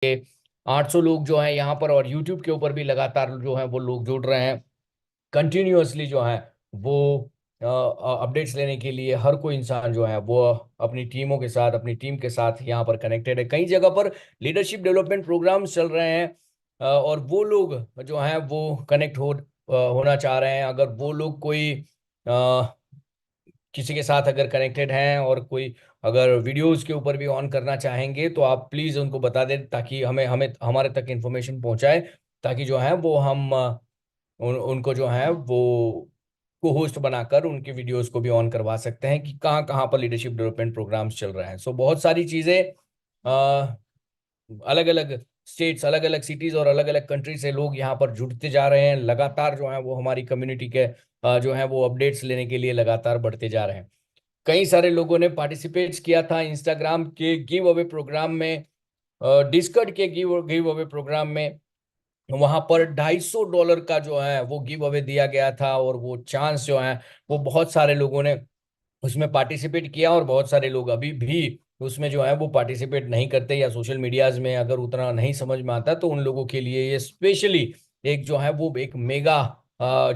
800 लोग जो हैं यहाँ पर, और यूट्यूब के ऊपर भी लगातार जो है वो लोग जुड़ रहे हैं कंटिन्यूअसली जो है वो अपडेट्स लेने के लिए। हर कोई इंसान जो है वो अपनी टीमों के साथ, अपनी टीम के साथ यहाँ पर कनेक्टेड है। कई जगह पर लीडरशिप डेवलपमेंट प्रोग्राम्स चल रहे हैं, और वो लोग जो हैं वो कनेक्ट होना चाह रहे हैं। अगर वो लोग कोई किसी के साथ अगर कनेक्टेड हैं और कोई अगर वीडियोस के ऊपर भी ऑन करना चाहेंगे, तो आप प्लीज उनको बता दें ताकि हमें हमें हमारे तक इन्फॉर्मेशन पहुंचाए, ताकि जो है वो हम उनको जो है वो को होस्ट बनाकर उनकी वीडियोस को भी ऑन करवा सकते हैं कि कहाँ कहाँ पर लीडरशिप डेवलपमेंट प्रोग्राम्स चल रहे हैं। सो बहुत सारी चीजें, अलग अलग स्टेट्स, अलग अलग सिटीज और अलग अलग कंट्री से लोग यहाँ पर जुड़ते जा रहे हैं। लगातार जो है वो हमारी कम्युनिटी के जो है वो अपडेट्स लेने के लिए लगातार बढ़ते जा रहे हैं। कई सारे लोगों ने पार्टिसिपेट किया था इंस्टाग्राम के गिव अवे प्रोग्राम में, डिस्कॉर्ड के गिव अवे प्रोग्राम में। वहां पर $250 का जो है वो गिव अवे दिया गया था, और वो चांस जो है वो बहुत सारे लोगों ने उसमें पार्टिसिपेट किया, और बहुत सारे लोग अभी भी उसमें जो है वो पार्टिसिपेट नहीं करते, या सोशल मीडियाज में अगर उतना नहीं समझ में आता, तो उन लोगों के लिए ये स्पेशली एक जो है वो एक मेगा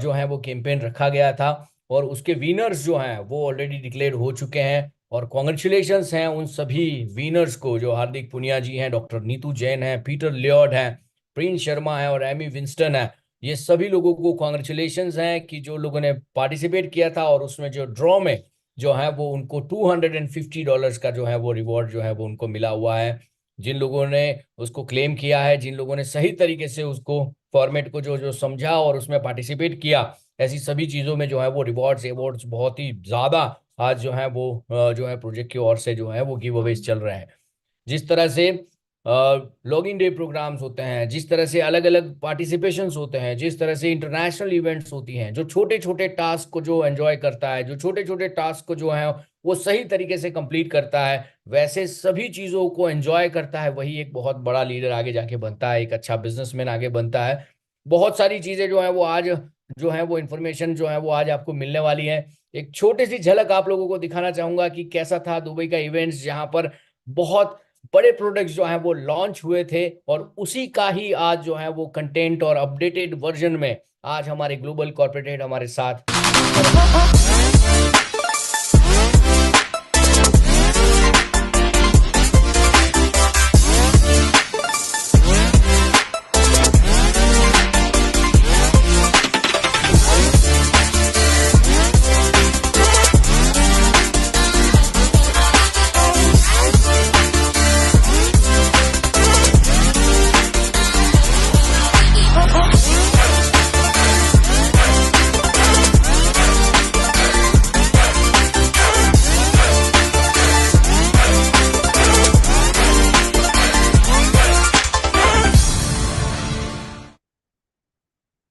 जो है वो कैंपेन रखा गया था। और उसके विनर्स जो हैं वो ऑलरेडी डिक्लेयर हो चुके हैं, और कॉन्ग्रेचुलेशंस हैं उन सभी विनर्स को, जो हार्दिक पुनिया जी हैं, डॉक्टर नीतू जैन है, पीटर लियोड है, प्रिंस शर्मा है और एमी विंस्टन है। ये सभी लोगों को कॉन्ग्रेचुलेशंस हैं कि जो लोगों ने पार्टिसिपेट किया था, और उसमें जो ड्रॉ में जो है वो उनको $250 का जो है वो रिवॉर्ड जो है वो उनको मिला हुआ है। जिन लोगों ने उसको क्लेम किया है, जिन लोगों ने सही तरीके से उसको फॉर्मेट को जो जो समझा और उसमें पार्टिसिपेट किया, ऐसी सभी चीजों में जो है वो रिवॉर्ड्स एवॉर्ड्स बहुत ही ज्यादा आज जो है वो जो है प्रोजेक्ट की ओर से जो है वो गिव अवेज चल रहे हैं। जिस तरह से लॉग इन डे प्रोग्राम्स होते हैं, जिस तरह से अलग अलग पार्टिसिपेशंस होते हैं, जिस तरह से इंटरनेशनल इवेंट्स होती हैं, जो छोटे छोटे टास्क को जो एंजॉय करता है, जो छोटे छोटे टास्क को जो है वो सही तरीके से कंप्लीट करता है, वैसे सभी चीज़ों को एंजॉय करता है, वही एक बहुत बड़ा लीडर आगे जाके बनता है, एक अच्छा बिजनेसमैन आगे बनता है। बहुत सारी चीज़ें जो है वो आज जो है वो इंफॉर्मेशन जो है वो आज आपको मिलने वाली है। एक छोटी सी झलक आप लोगों को दिखाना चाहूंगा कि कैसा था दुबई का इवेंट्स, जहां पर बहुत बड़े प्रोडक्ट्स जो हैं वो लॉन्च हुए थे, और उसी का ही आज जो है वो कंटेंट और अपडेटेड वर्जन में आज हमारे ग्लोबल कॉर्पोरेट हेड हमारे साथ।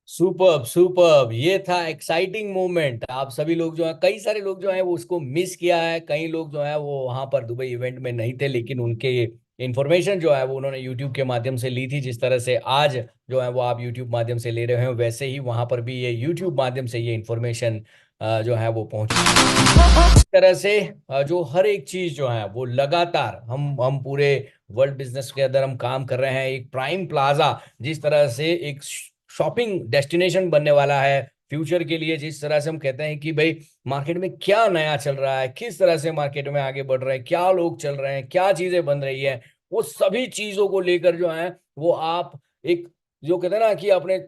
सुपर्ब सुपर्ब, ये था एक्साइटिंग मोमेंट। आप सभी लोग जो है, कई सारे लोग जो है वो उसको मिस किया है। कई लोग जो है वो वहां पर दुबई इवेंट में नहीं थे, लेकिन उनके इंफॉर्मेशन जो है वो उन्होंने यूट्यूब के माध्यम से ली थी। जिस तरह से आज जो है वो आप यूट्यूब माध्यम से ले रहे हो, वैसे ही वहां पर भी ये यूट्यूब माध्यम से ये इंफॉर्मेशन जो है वो पहुंची। इस तरह से जो हर एक चीज जो है वो लगातार हम पूरे वर्ल्ड बिजनेस के अंदर हम काम कर रहे हैं। एक प्राइम प्लाजा जिस तरह से एक शॉपिंग डेस्टिनेशन बनने वाला है फ्यूचर के लिए, जिस तरह से हम कहते हैं कि भाई मार्केट में क्या नया चल रहा है, किस तरह से मार्केट में आगे बढ़ रहे हैं, क्या लोग चल रहे हैं, क्या चीजें बन रही है, वो सभी चीजों को लेकर जो है वो आप एक जो कहते हैं ना कि अपने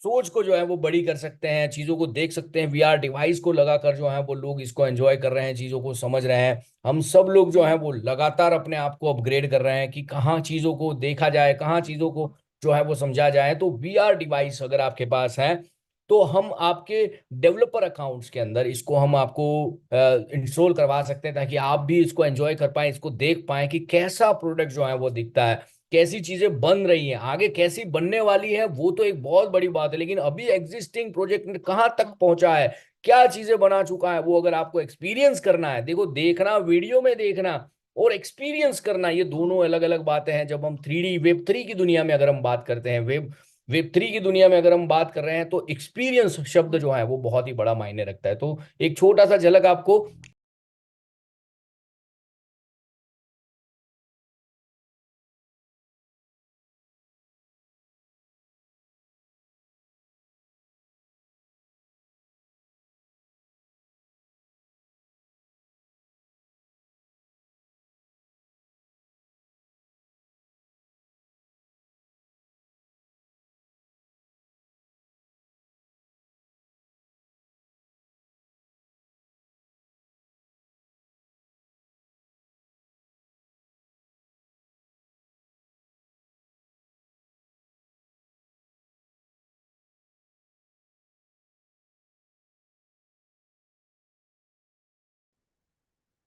सोच को जो है वो बड़ी कर सकते हैं, चीजों को देख सकते हैं। वीआर डिवाइस को लगाकर जो है वो लोग इसको एंजॉय कर रहे हैं, चीजों को समझ रहे हैं। हम सब लोग जो है वो लगातार अपने आप को अपग्रेड कर रहे हैं कि कहाँ चीजों को देखा जाए, कहाँ चीजों को जो है वो समझा जाए। तो वीआर डिवाइस अगर आपके पास है, तो हम आपके डेवलपर अकाउंट्स के अंदर इसको हम आपको इंस्टॉल करवा सकते हैं, ताकि आप भी इसको एंजॉय कर पाए, इसको देख पाए कि कैसा प्रोडक्ट जो है वो दिखता है, कैसी चीजें बन रही हैं, आगे कैसी बनने वाली है। वो तो एक बहुत बड़ी बात है, लेकिन अभी एग्जिस्टिंग प्रोजेक्ट कहाँ तक पहुंचा है, क्या चीजें बना चुका है, वो अगर आपको एक्सपीरियंस करना है, देखो देखना, वीडियो में देखना और एक्सपीरियंस करना, ये दोनों अलग अलग बातें हैं। जब हम 3D वेब थ्री की दुनिया में अगर हम बात करते हैं, वेब वेब थ्री की दुनिया में अगर हम बात कर रहे हैं, तो एक्सपीरियंस शब्द जो है वो बहुत ही बड़ा मायने रखता है। तो एक छोटा सा झलक आपको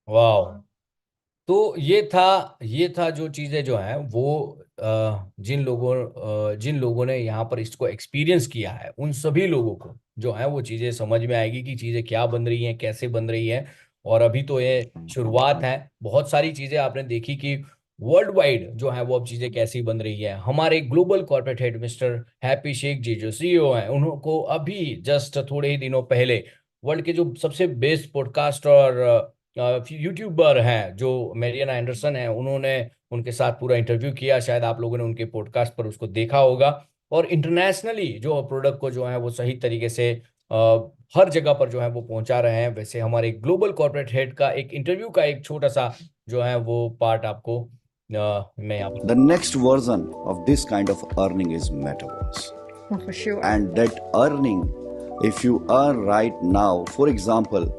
वाह। तो ये था जो चीजें जो हैं वो जिन लोगों ने यहाँ पर इसको एक्सपीरियंस किया है, उन सभी लोगों को जो है वो चीजें समझ में आएगी कि चीजें क्या बन रही हैं, कैसे बन रही हैं। और अभी तो ये शुरुआत है, बहुत सारी चीजें आपने देखी कि वर्ल्ड वाइड जो है वो अब चीजें कैसी बन रही है। हमारे global corporate head mister Happy Sheikh ji जो सीईओ हैं, उनको अभी जस्ट थोड़े ही दिनों पहले वर्ल्ड के जो सबसे बेस्ट पॉडकास्ट और यूट्यूबर हैं जो मेरियन एंडरसन है, उन्होंने उनके साथ पूरा इंटरव्यू किया। शायद आप लोगों ने उनके पॉडकास्ट पर उसको देखा होगा। और इंटरनेशनली जो प्रोडक्ट को जो है वो सही तरीके से अ, हर जगह पर जो है वो पहुंचा रहे हैं। वैसे हमारे ग्लोबल कॉर्पोरेट हेड का एक इंटरव्यू का एक छोटा सा जो है वो पार्ट आपको मैं यहाँ The next version of this kind of earning is metaverse. For sure. And that earning, if you earn right now, for example,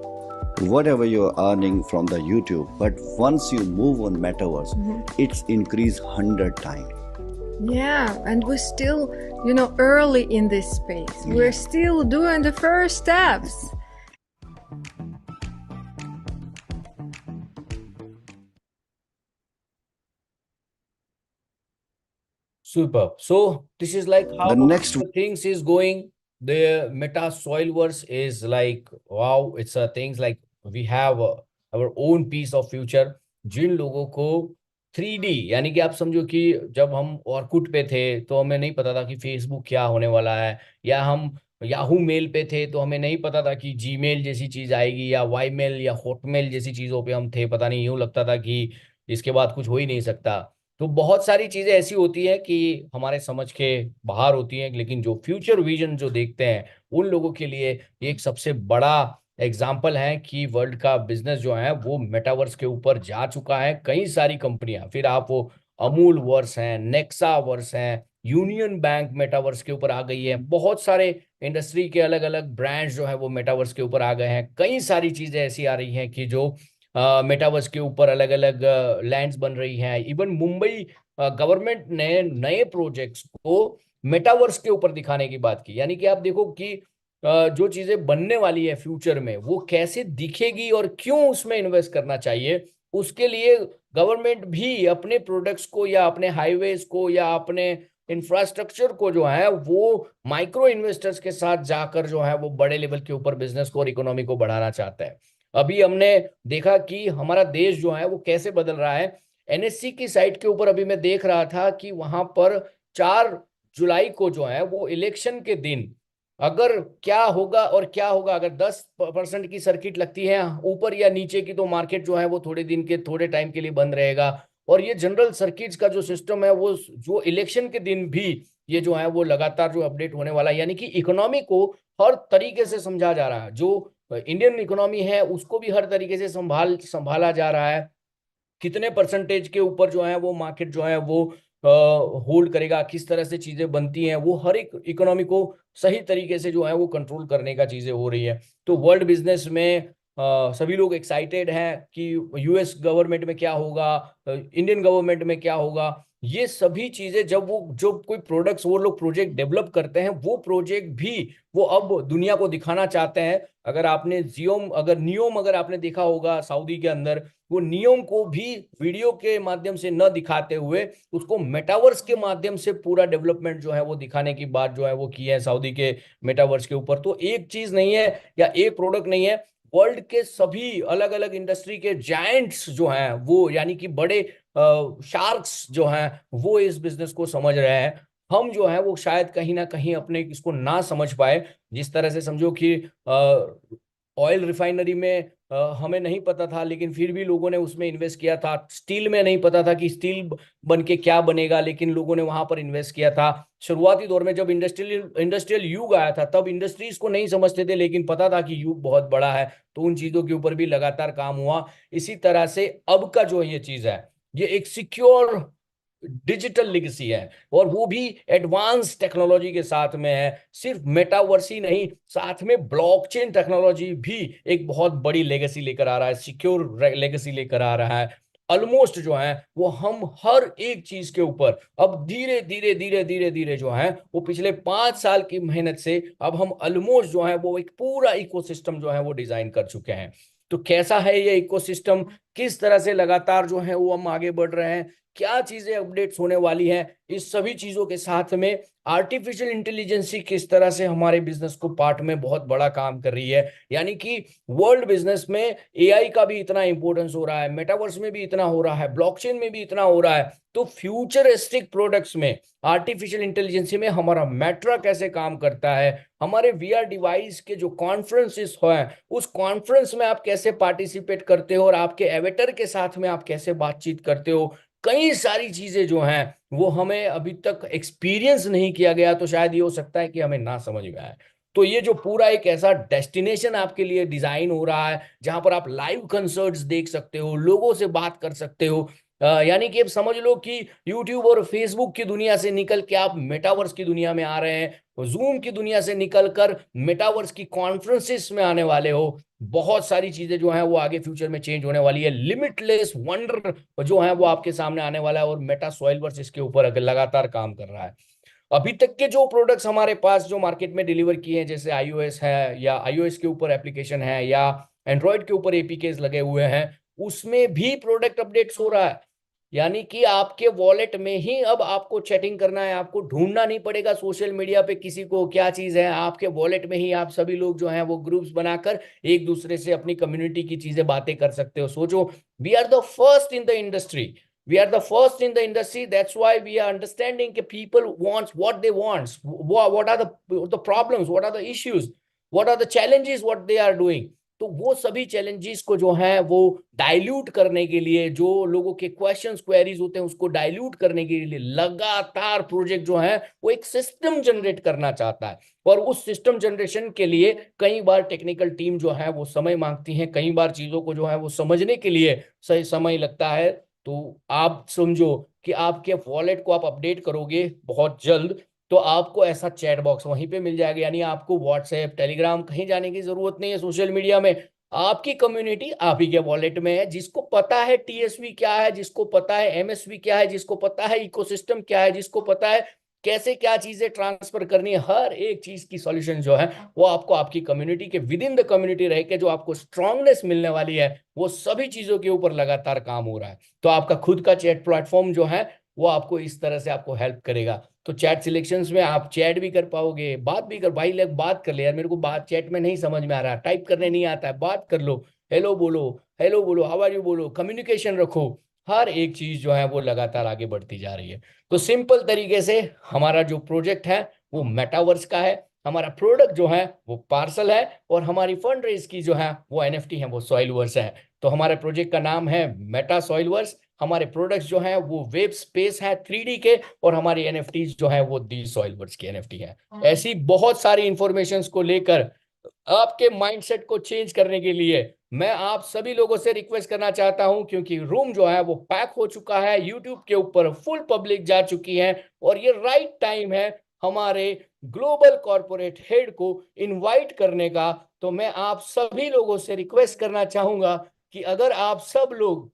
whatever you're earning from the YouTube, but once you move on metaverse, it's increased 100 times. Yeah, and we're still, early in this space. We're still doing the first steps. Super. So this is like how The next the things is going. The Meta Soilverse is like wow. It's a things like we have our own piece of future. जिन लोगों को 3D यानी कि आप समझो कि जब हम Orkut पे थे तो हमें नहीं पता था कि फेसबुक क्या होने वाला है, या हम याहू मेल पे थे तो हमें नहीं पता था कि जीमेल जैसी चीज आएगी, या वाई मेल या हॉटमेल जैसी चीजों पे हम थे, पता नहीं, यूं लगता था कि इसके बाद कुछ हो ही नहीं सकता। तो बहुत सारी चीजें ऐसी होती है कि हमारे समझ के बाहर होती हैं, लेकिन जो फ्यूचर विजन जो देखते हैं उन लोगों के लिए ये एक सबसे बड़ा एग्जाम्पल है कि वर्ल्ड का बिजनेस जो है वो मेटावर्स के ऊपर जा चुका है। कई सारी कंपनियां, फिर आप वो अमूल वर्स हैं, नेक्सा वर्स हैं, यूनियन बैंक मेटावर्स के ऊपर आ गई है। बहुत सारे इंडस्ट्री के अलग अलग ब्रांड्स जो है वो मेटावर्स के ऊपर आ गए हैं। कई सारी चीजें ऐसी आ रही हैं कि जो मेटावर्स के ऊपर अलग अलग लैंड्स बन रही हैं। इवन मुंबई गवर्नमेंट ने नए प्रोजेक्ट्स को मेटावर्स के ऊपर दिखाने की बात की। यानी कि आप देखो कि जो चीजें बनने वाली है फ्यूचर में वो कैसे दिखेगी और क्यों उसमें इन्वेस्ट करना चाहिए, उसके लिए गवर्नमेंट भी अपने प्रोडक्ट्स को या अपने हाईवेज को या अपने इंफ्रास्ट्रक्चर को जो है वो माइक्रो इन्वेस्टर्स के साथ जाकर जो है वो बड़े लेवल के ऊपर बिजनेस को और इकोनॉमी को बढ़ाना चाहता है। अभी हमने देखा कि हमारा देश जो है वो कैसे बदल रहा है। एनएससी की साइट के ऊपर अभी मैं देख रहा था कि वहां पर 4 जुलाई को जो है वो इलेक्शन के दिन अगर क्या होगा और क्या होगा, अगर 10% की सर्किट लगती है ऊपर या नीचे की, तो मार्केट जो है वो थोड़े दिन के थोड़े टाइम के लिए बंद रहेगा। और ये जनरल सर्किट्स का जो सिस्टम है वो जो इलेक्शन के दिन भी ये जो है वो लगातार जो अपडेट होने वाला है। यानी कि इकोनॉमी को हर तरीके से समझा जा रहा है। जो इंडियन इकोनॉमी है उसको भी हर तरीके से संभाला जा रहा है। कितने परसेंटेज के ऊपर जो है वो मार्केट जो है वो होल्ड करेगा, किस तरह से चीजें बनती हैं, वो हर एक इकोनॉमी को सही तरीके से जो है वो कंट्रोल करने का चीजें हो रही है। तो वर्ल्ड बिजनेस में सभी लोग एक्साइटेड हैं कि यूएस गवर्नमेंट में क्या होगा, इंडियन गवर्नमेंट में क्या होगा। ये सभी चीजें जब वो जो कोई प्रोडक्ट्स वो लोग प्रोजेक्ट डेवलप करते हैं, वो प्रोजेक्ट भी वो अब दुनिया को दिखाना चाहते हैं। अगर नियोम अगर आपने देखा होगा सऊदी के अंदर, वो नियम को भी वीडियो के माध्यम से न दिखाते हुए उसको मेटावर्स के माध्यम से पूरा डेवलपमेंट जो है वो दिखाने की बात जो है वो की है सऊदी के मेटावर्स के ऊपर। तो एक चीज नहीं है या एक प्रोडक्ट नहीं है, वर्ल्ड के सभी अलग अलग इंडस्ट्री के जायंट्स जो हैं वो यानी कि बड़े शार्क्स जो हैं वो इस बिजनेस को समझ रहे हैं। हम जो है वो शायद कहीं ना कहीं अपने इसको ना समझ पाए। जिस तरह से समझो कि ऑयल रिफाइनरी में हमें नहीं पता था, लेकिन फिर भी लोगों ने उसमें इन्वेस्ट किया था। स्टील में नहीं पता था कि स्टील बन के क्या बनेगा, लेकिन लोगों ने वहां पर इन्वेस्ट किया था। शुरुआती दौर में जब इंडस्ट्रियल युग आया था तब इंडस्ट्रीज को नहीं समझते थे, लेकिन पता था कि युग बहुत बड़ा है, तो उन चीजों के ऊपर भी लगातार काम हुआ। इसी तरह से अब का जो ये चीज है ये एक सिक्योर डिजिटल लेगेसी है, और वो भी एडवांस टेक्नोलॉजी के साथ में है। सिर्फ मेटावर्स ही नहीं, साथ में ब्लॉकचेन टेक्नोलॉजी भी एक बहुत बड़ी लेगेसी लेकर आ रहा है, सिक्योर लेगेसी लेकर आ रहा है। ऑलमोस्ट जो है वो हम हर एक चीज के ऊपर अब धीरे धीरे धीरे धीरे धीरे जो है वो पिछले 5 साल की मेहनत से अब हम ऑलमोस्ट जो है वो एक पूरा इकोसिस्टम जो है वो डिजाइन कर चुके हैं। तो कैसा है ये इकोसिस्टम, किस तरह से लगातार जो है वो हम आगे बढ़ रहे हैं, क्या चीजें अपडेट्स होने वाली हैं, इस सभी चीजों के साथ में आर्टिफिशियल इंटेलिजेंस किस तरह से हमारे बिजनेस को पार्ट में बहुत बड़ा काम कर रही है। यानी कि वर्ल्ड बिजनेस में एआई का भी इतना इंपॉर्टेंस हो रहा है, मेटावर्स में भी इतना हो रहा है, ब्लॉकचेन में भी इतना हो रहा है, तो फ्यूचरिस्टिक प्रोडक्ट्स में आर्टिफिशियल इंटेलिजेंस में हमारा मेट्रा कैसे काम करता है, हमारे वीआर डिवाइस के जो कॉन्फ्रेंसेस हैं उस कॉन्फ्रेंस में आप कैसे पार्टिसिपेट करते हो और आपके एवेटर के साथ में आप कैसे बातचीत करते हो, कई सारी चीजें जो हैं वो हमें अभी तक एक्सपीरियंस नहीं किया गया, तो शायद ये हो सकता है कि हमें ना समझ में आए। तो ये जो पूरा एक ऐसा डेस्टिनेशन आपके लिए डिजाइन हो रहा है जहां पर आप लाइव कंसर्ट्स देख सकते हो, लोगों से बात कर सकते हो, यानी कि अब समझ लो कि यूट्यूब और फेसबुक की दुनिया से निकल के आप मेटावर्स की दुनिया में आ रहे हैं, जूम की दुनिया से निकलकर मेटावर्स की कॉन्फ्रेंसेस में आने वाले हो। बहुत सारी चीजें जो हैं वो आगे फ्यूचर में चेंज होने वाली है, लिमिटलेस वंडर जो है वो आपके सामने आने वाला है, और मेटा सॉइलवर्स इसके ऊपर लगातार काम कर रहा है। अभी तक के जो प्रोडक्ट्स हमारे पास जो मार्केट में डिलीवर किए हैं, जैसे आईओएस है या आईओएस के ऊपर एप्लीकेशन है या एंड्रॉयड के ऊपर एपीकेस लगे हुए हैं, उसमें भी प्रोडक्ट अपडेट्स हो रहा है। यानी कि आपके वॉलेट में ही अब आपको चैटिंग करना है, आपको ढूंढना नहीं पड़ेगा सोशल मीडिया पे किसी को क्या चीज है, आपके वॉलेट में ही आप सभी लोग जो हैं वो ग्रुप्स बनाकर एक दूसरे से अपनी कम्युनिटी की चीजें बातें कर सकते हो। सोचो, we are the first in the industry, we are the first in the industry. That's why we are understanding that people wants what they want, what are the problems, what are the issues, what are the challenges, what they are doing. तो वो सभी challenges को जो है वो dilute करने के लिए, जो लोगों के क्वेश्चंस क्वेरीज होते हैं उसको डाइल्यूट करने के लिए लगातार प्रोजेक्ट जो है वो एक सिस्टम जनरेट करना चाहता है। और उस सिस्टम जनरेशन के लिए कई बार टेक्निकल टीम जो है वो समय मांगती है, कई बार चीजों को जो है वो समझने के लिए सही समय लगता है। तो आप समझो कि आपके वॉलेट को आप अपडेट करोगे बहुत जल्द, तो आपको ऐसा चैट बॉक्स वहीं पे मिल जाएगा, यानी आपको व्हाट्सएप टेलीग्राम कहीं जाने की जरूरत नहीं है सोशल मीडिया में। आपकी कम्युनिटी आप ही के वॉलेट में है, जिसको पता है टीएसवी क्या है, जिसको पता है एमएसवी क्या है, जिसको पता है इकोसिस्टम क्या है, जिसको पता है कैसे क्या चीजें ट्रांसफर करनी है, हर एक चीज की सॉल्यूशन जो है वो आपको आपकी कम्युनिटी के विद इन द कम्युनिटी रह के जो आपको स्ट्रांगनेस मिलने वाली है, वो सभी चीजों के ऊपर लगातार काम हो रहा है। तो आपका खुद का चैट प्लेटफॉर्म जो है वो आपको इस तरह से आपको हेल्प करेगा। तो चैट सिलेक्शंस में आप चैट भी कर पाओगे, बात भी कर, भाई लोग बात कर ले यार, मेरे को बात चैट में नहीं समझ में आ रहा, टाइप करने नहीं आता है, बात कर लो, हेलो बोलो, हेलो बोलो, हाउ आर यू बोलो, कम्युनिकेशन रखो। हर एक चीज जो है वो लगातार आगे बढ़ती जा रही है। तो सिंपल तरीके से हमारा जो प्रोजेक्ट है वो मेटावर्स का है, हमारा प्रोडक्ट जो है वो पार्सल है, और हमारी फंड रेज की जो है वो एनएफटी है वो सॉइलवर्स है। तो हमारे प्रोजेक्ट का नाम है मेटा सॉइलवर्स, हमारे प्रोडक्ट्स जो हैं वो वेब स्पेस है 3D के, और हमारी एनएफटीज जो है वो दी सॉइलवर्स की एनएफटी है। ऐसी बहुत सारी इंफॉर्मेशंस को लेकर आपके माइंडसेट को चेंज करने के लिए मैं आप सभी लोगों से रिक्वेस्ट करना चाहता हूं, क्योंकि रूम जो है वो पैक हो चुका है, यूट्यूब के ऊपर फुल पब्लिक जा चुकी है, और ये राइट टाइम है हमारे ग्लोबल कॉर्पोरेट हेड को इनवाइट करने का। तो मैं आप सभी लोगों से रिक्वेस्ट करना चाहूंगा कि अगर आप सब लोग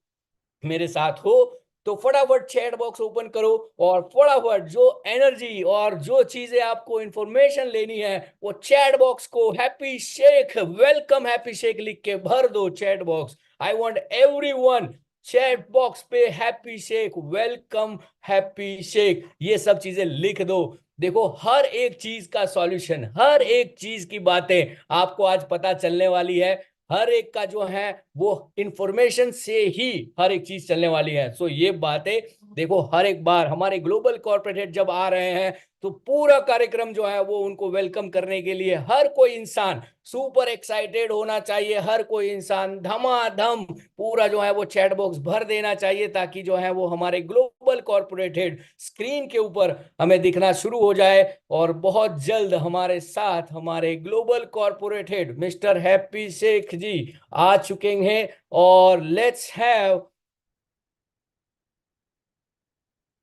मेरे साथ हो तो फटाफट चैट बॉक्स ओपन करो, और फटाफट जो एनर्जी और जो चीजें आपको इंफॉर्मेशन लेनी है वो चैट बॉक्स को हैप्पी शेख, वेलकम हैप्पी शेख लिख के भर दो chat box. I want everyone chat box पे हैप्पी शेख, वेलकम हैप्पी शेख, ये सब चीजें लिख दो। देखो, हर एक चीज का सॉल्यूशन, हर एक चीज की बातें आपको आज पता चलने वाली है, हर एक का जो है वो इंफॉर्मेशन से ही हर एक चीज चलने वाली है। सो ये बातें देखो, हर एक बार हमारे ग्लोबल कॉर्पोरेट जब आ रहे हैं तो पूरा कार्यक्रम जो है वो उनको वेलकम करने के लिए हर कोई इंसान सुपर एक्साइटेड होना चाहिए, हर कोई इंसान धमाधम पूरा जो है वो चैट बॉक्स भर देना चाहिए, ताकि जो है वो हमारे ग्लोबल कॉर्पोरेट हेड स्क्रीन के ऊपर हमें दिखना शुरू हो जाए। और बहुत जल्द हमारे साथ हमारे global corporate head mister Happy Sheikh ji आ चुके हैं, और let's have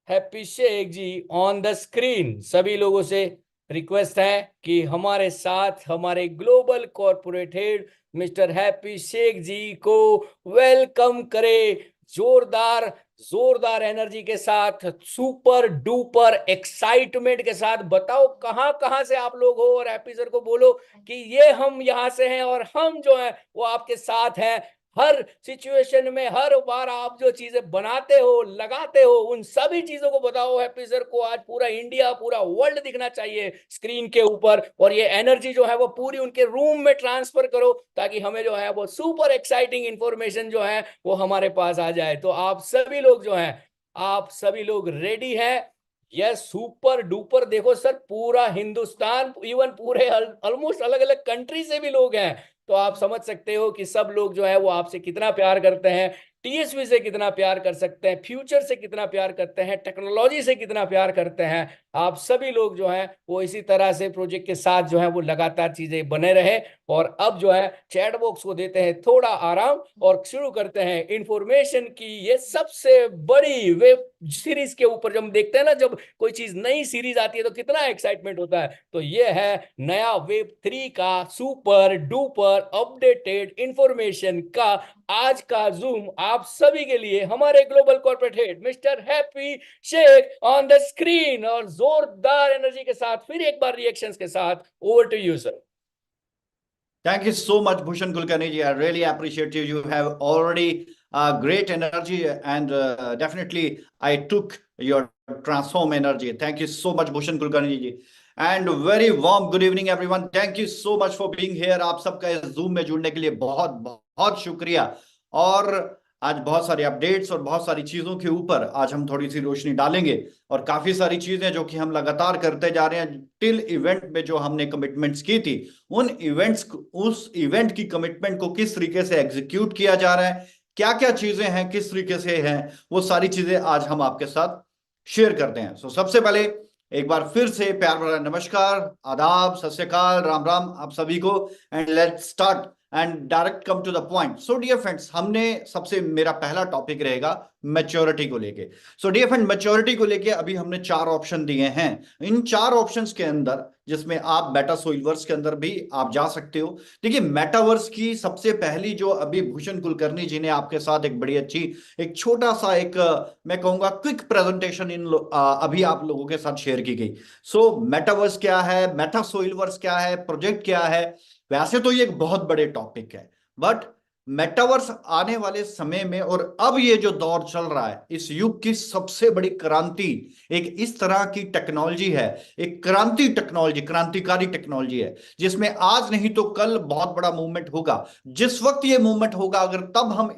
Happy Sheikh ji on the screen. सभी लोगों से रिक्वेस्ट है कि हमारे साथ हमारे global corporate head mister Happy Sheikh ji को वेलकम करें, जोरदार जोरदार एनर्जी के साथ, सुपर डुपर एक्साइटमेंट के साथ बताओ कहां कहां से आप लोग हो, और हैप्पी सर को बोलो कि ये हम यहां से हैं और हम जो है वो आपके साथ हैं। हर सिचुएशन में, हर बार आप जो चीजें बनाते हो, लगाते हो, उन सभी चीजों को बताओ हैप्पी सर को। आज पूरा इंडिया, पूरा वर्ल्ड दिखना चाहिए स्क्रीन के ऊपर, और ये एनर्जी जो है वो पूरी उनके रूम में ट्रांसफर करो, ताकि हमें जो है वो सुपर एक्साइटिंग इंफॉर्मेशन जो है वो हमारे पास आ जाए। तो आप सभी लोग जो हैं, आप सभी लोग रेडी हैं? Yes, super duper. देखो सर, पूरा हिंदुस्तान, इवन पूरे ऑलमोस्ट अलग अलग कंट्री से भी लोग हैं। तो आप समझ सकते हो कि सब लोग जो है वो आपसे कितना प्यार करते हैं, टीएसवी से कितना प्यार कर सकते हैं, फ्यूचर से कितना प्यार करते हैं, टेक्नोलॉजी से कितना प्यार करते हैं। आप सभी लोग जो हैं वो इसी तरह से प्रोजेक्ट के साथ जो है वो लगातार चीजें बने रहे। और अब जो है चैट बॉक्स को देते हैं थोड़ा आराम, और शुरू करते हैं इंफॉर्मेशन की ये सबसे बड़ी वेब सीरीज के ऊपर। जब हम देखते हैं ना, जब कोई चीज नई सीरीज आती है तो कितना एक्साइटमेंट होता है। तो ये है नया वेब 3 का सुपर डुपर अपडेटेड इंफॉर्मेशन का आज का जूम आप सभी के लिए हमारे global corporate head mister Happy Sheikh on the screen, और जोरदार एनर्जी के साथ फिर एक बार रिएक्शंस के साथ। Over to you sir. Thank you so much, Bhushan Kulkarni ji. I really appreciate you. You have already great energy, and definitely I took your transform energy. Thank you so much, Bhushan Kulkarni ji. And very warm good evening, everyone. Thank you so much for being here. आप सबका इस Zoom में जुड़ने के लिए बहुत बहुत शुक्रिया। और आज बहुत सारे अपडेट्स और बहुत सारी चीजों के ऊपर आज हम थोड़ी सी रोशनी डालेंगे, और काफी सारी चीजें जो कि हम लगातार करते जा रहे हैं। टिल इवेंट में जो हमने कमिटमेंट्स की थी, उस इवेंट की कमिटमेंट को किस तरीके से एग्जीक्यूट किया जा रहा है, क्या क्या चीजें हैं, किस तरीके से हैं, वो सारी चीजें आज हम आपके साथ शेयर करते हैं। सो सबसे पहले एक बार फिर से प्यार भरा नमस्कार, आदाब, सत श्री अकाल, राम राम आप सभी को। And let's start and direct come to the point. So dear friends, हमने सबसे मेरा पहला टॉपिक रहेगा मैच्योरिटी को लेके। सो डियर फ्रेंड, मैच्योरिटी को लेके अभी हमने 4 ऑप्शन दिए हैं। इन 4 ऑप्शंस के अंदर, जिसमें आप मेटा सोलवर्स के अंदर भी आप जा सकते हो। देखिए, मेटावर्स की सबसे पहली जो अभी भूषण कुलकर्णी जी ने आपके साथ एक बड़ी अच्छी, एक छोटा सा एक मैं कहूंगा क्विक प्रेजेंटेशन अभी आप लोगों के साथ शेयर की गई। सो मेटावर्स क्या है, मेटा सोलवर्स क्या है, प्रोजेक्ट क्या है। वैसे तो ये एक बहुत बड़े टॉपिक है, बट मेटावर्स आने वाले समय में, और अब ये जो दौर चल रहा है, इस युग की सबसे बड़ी क्रांति एक इस तरह की टेक्नोलॉजी है, एक क्रांतिकारी टेक्नोलॉजी है, जिसमें आज नहीं तो कल बहुत बड़ा मूवमेंट होगा। जिस वक्त ये मूवमेंट होगा, अगर तब हम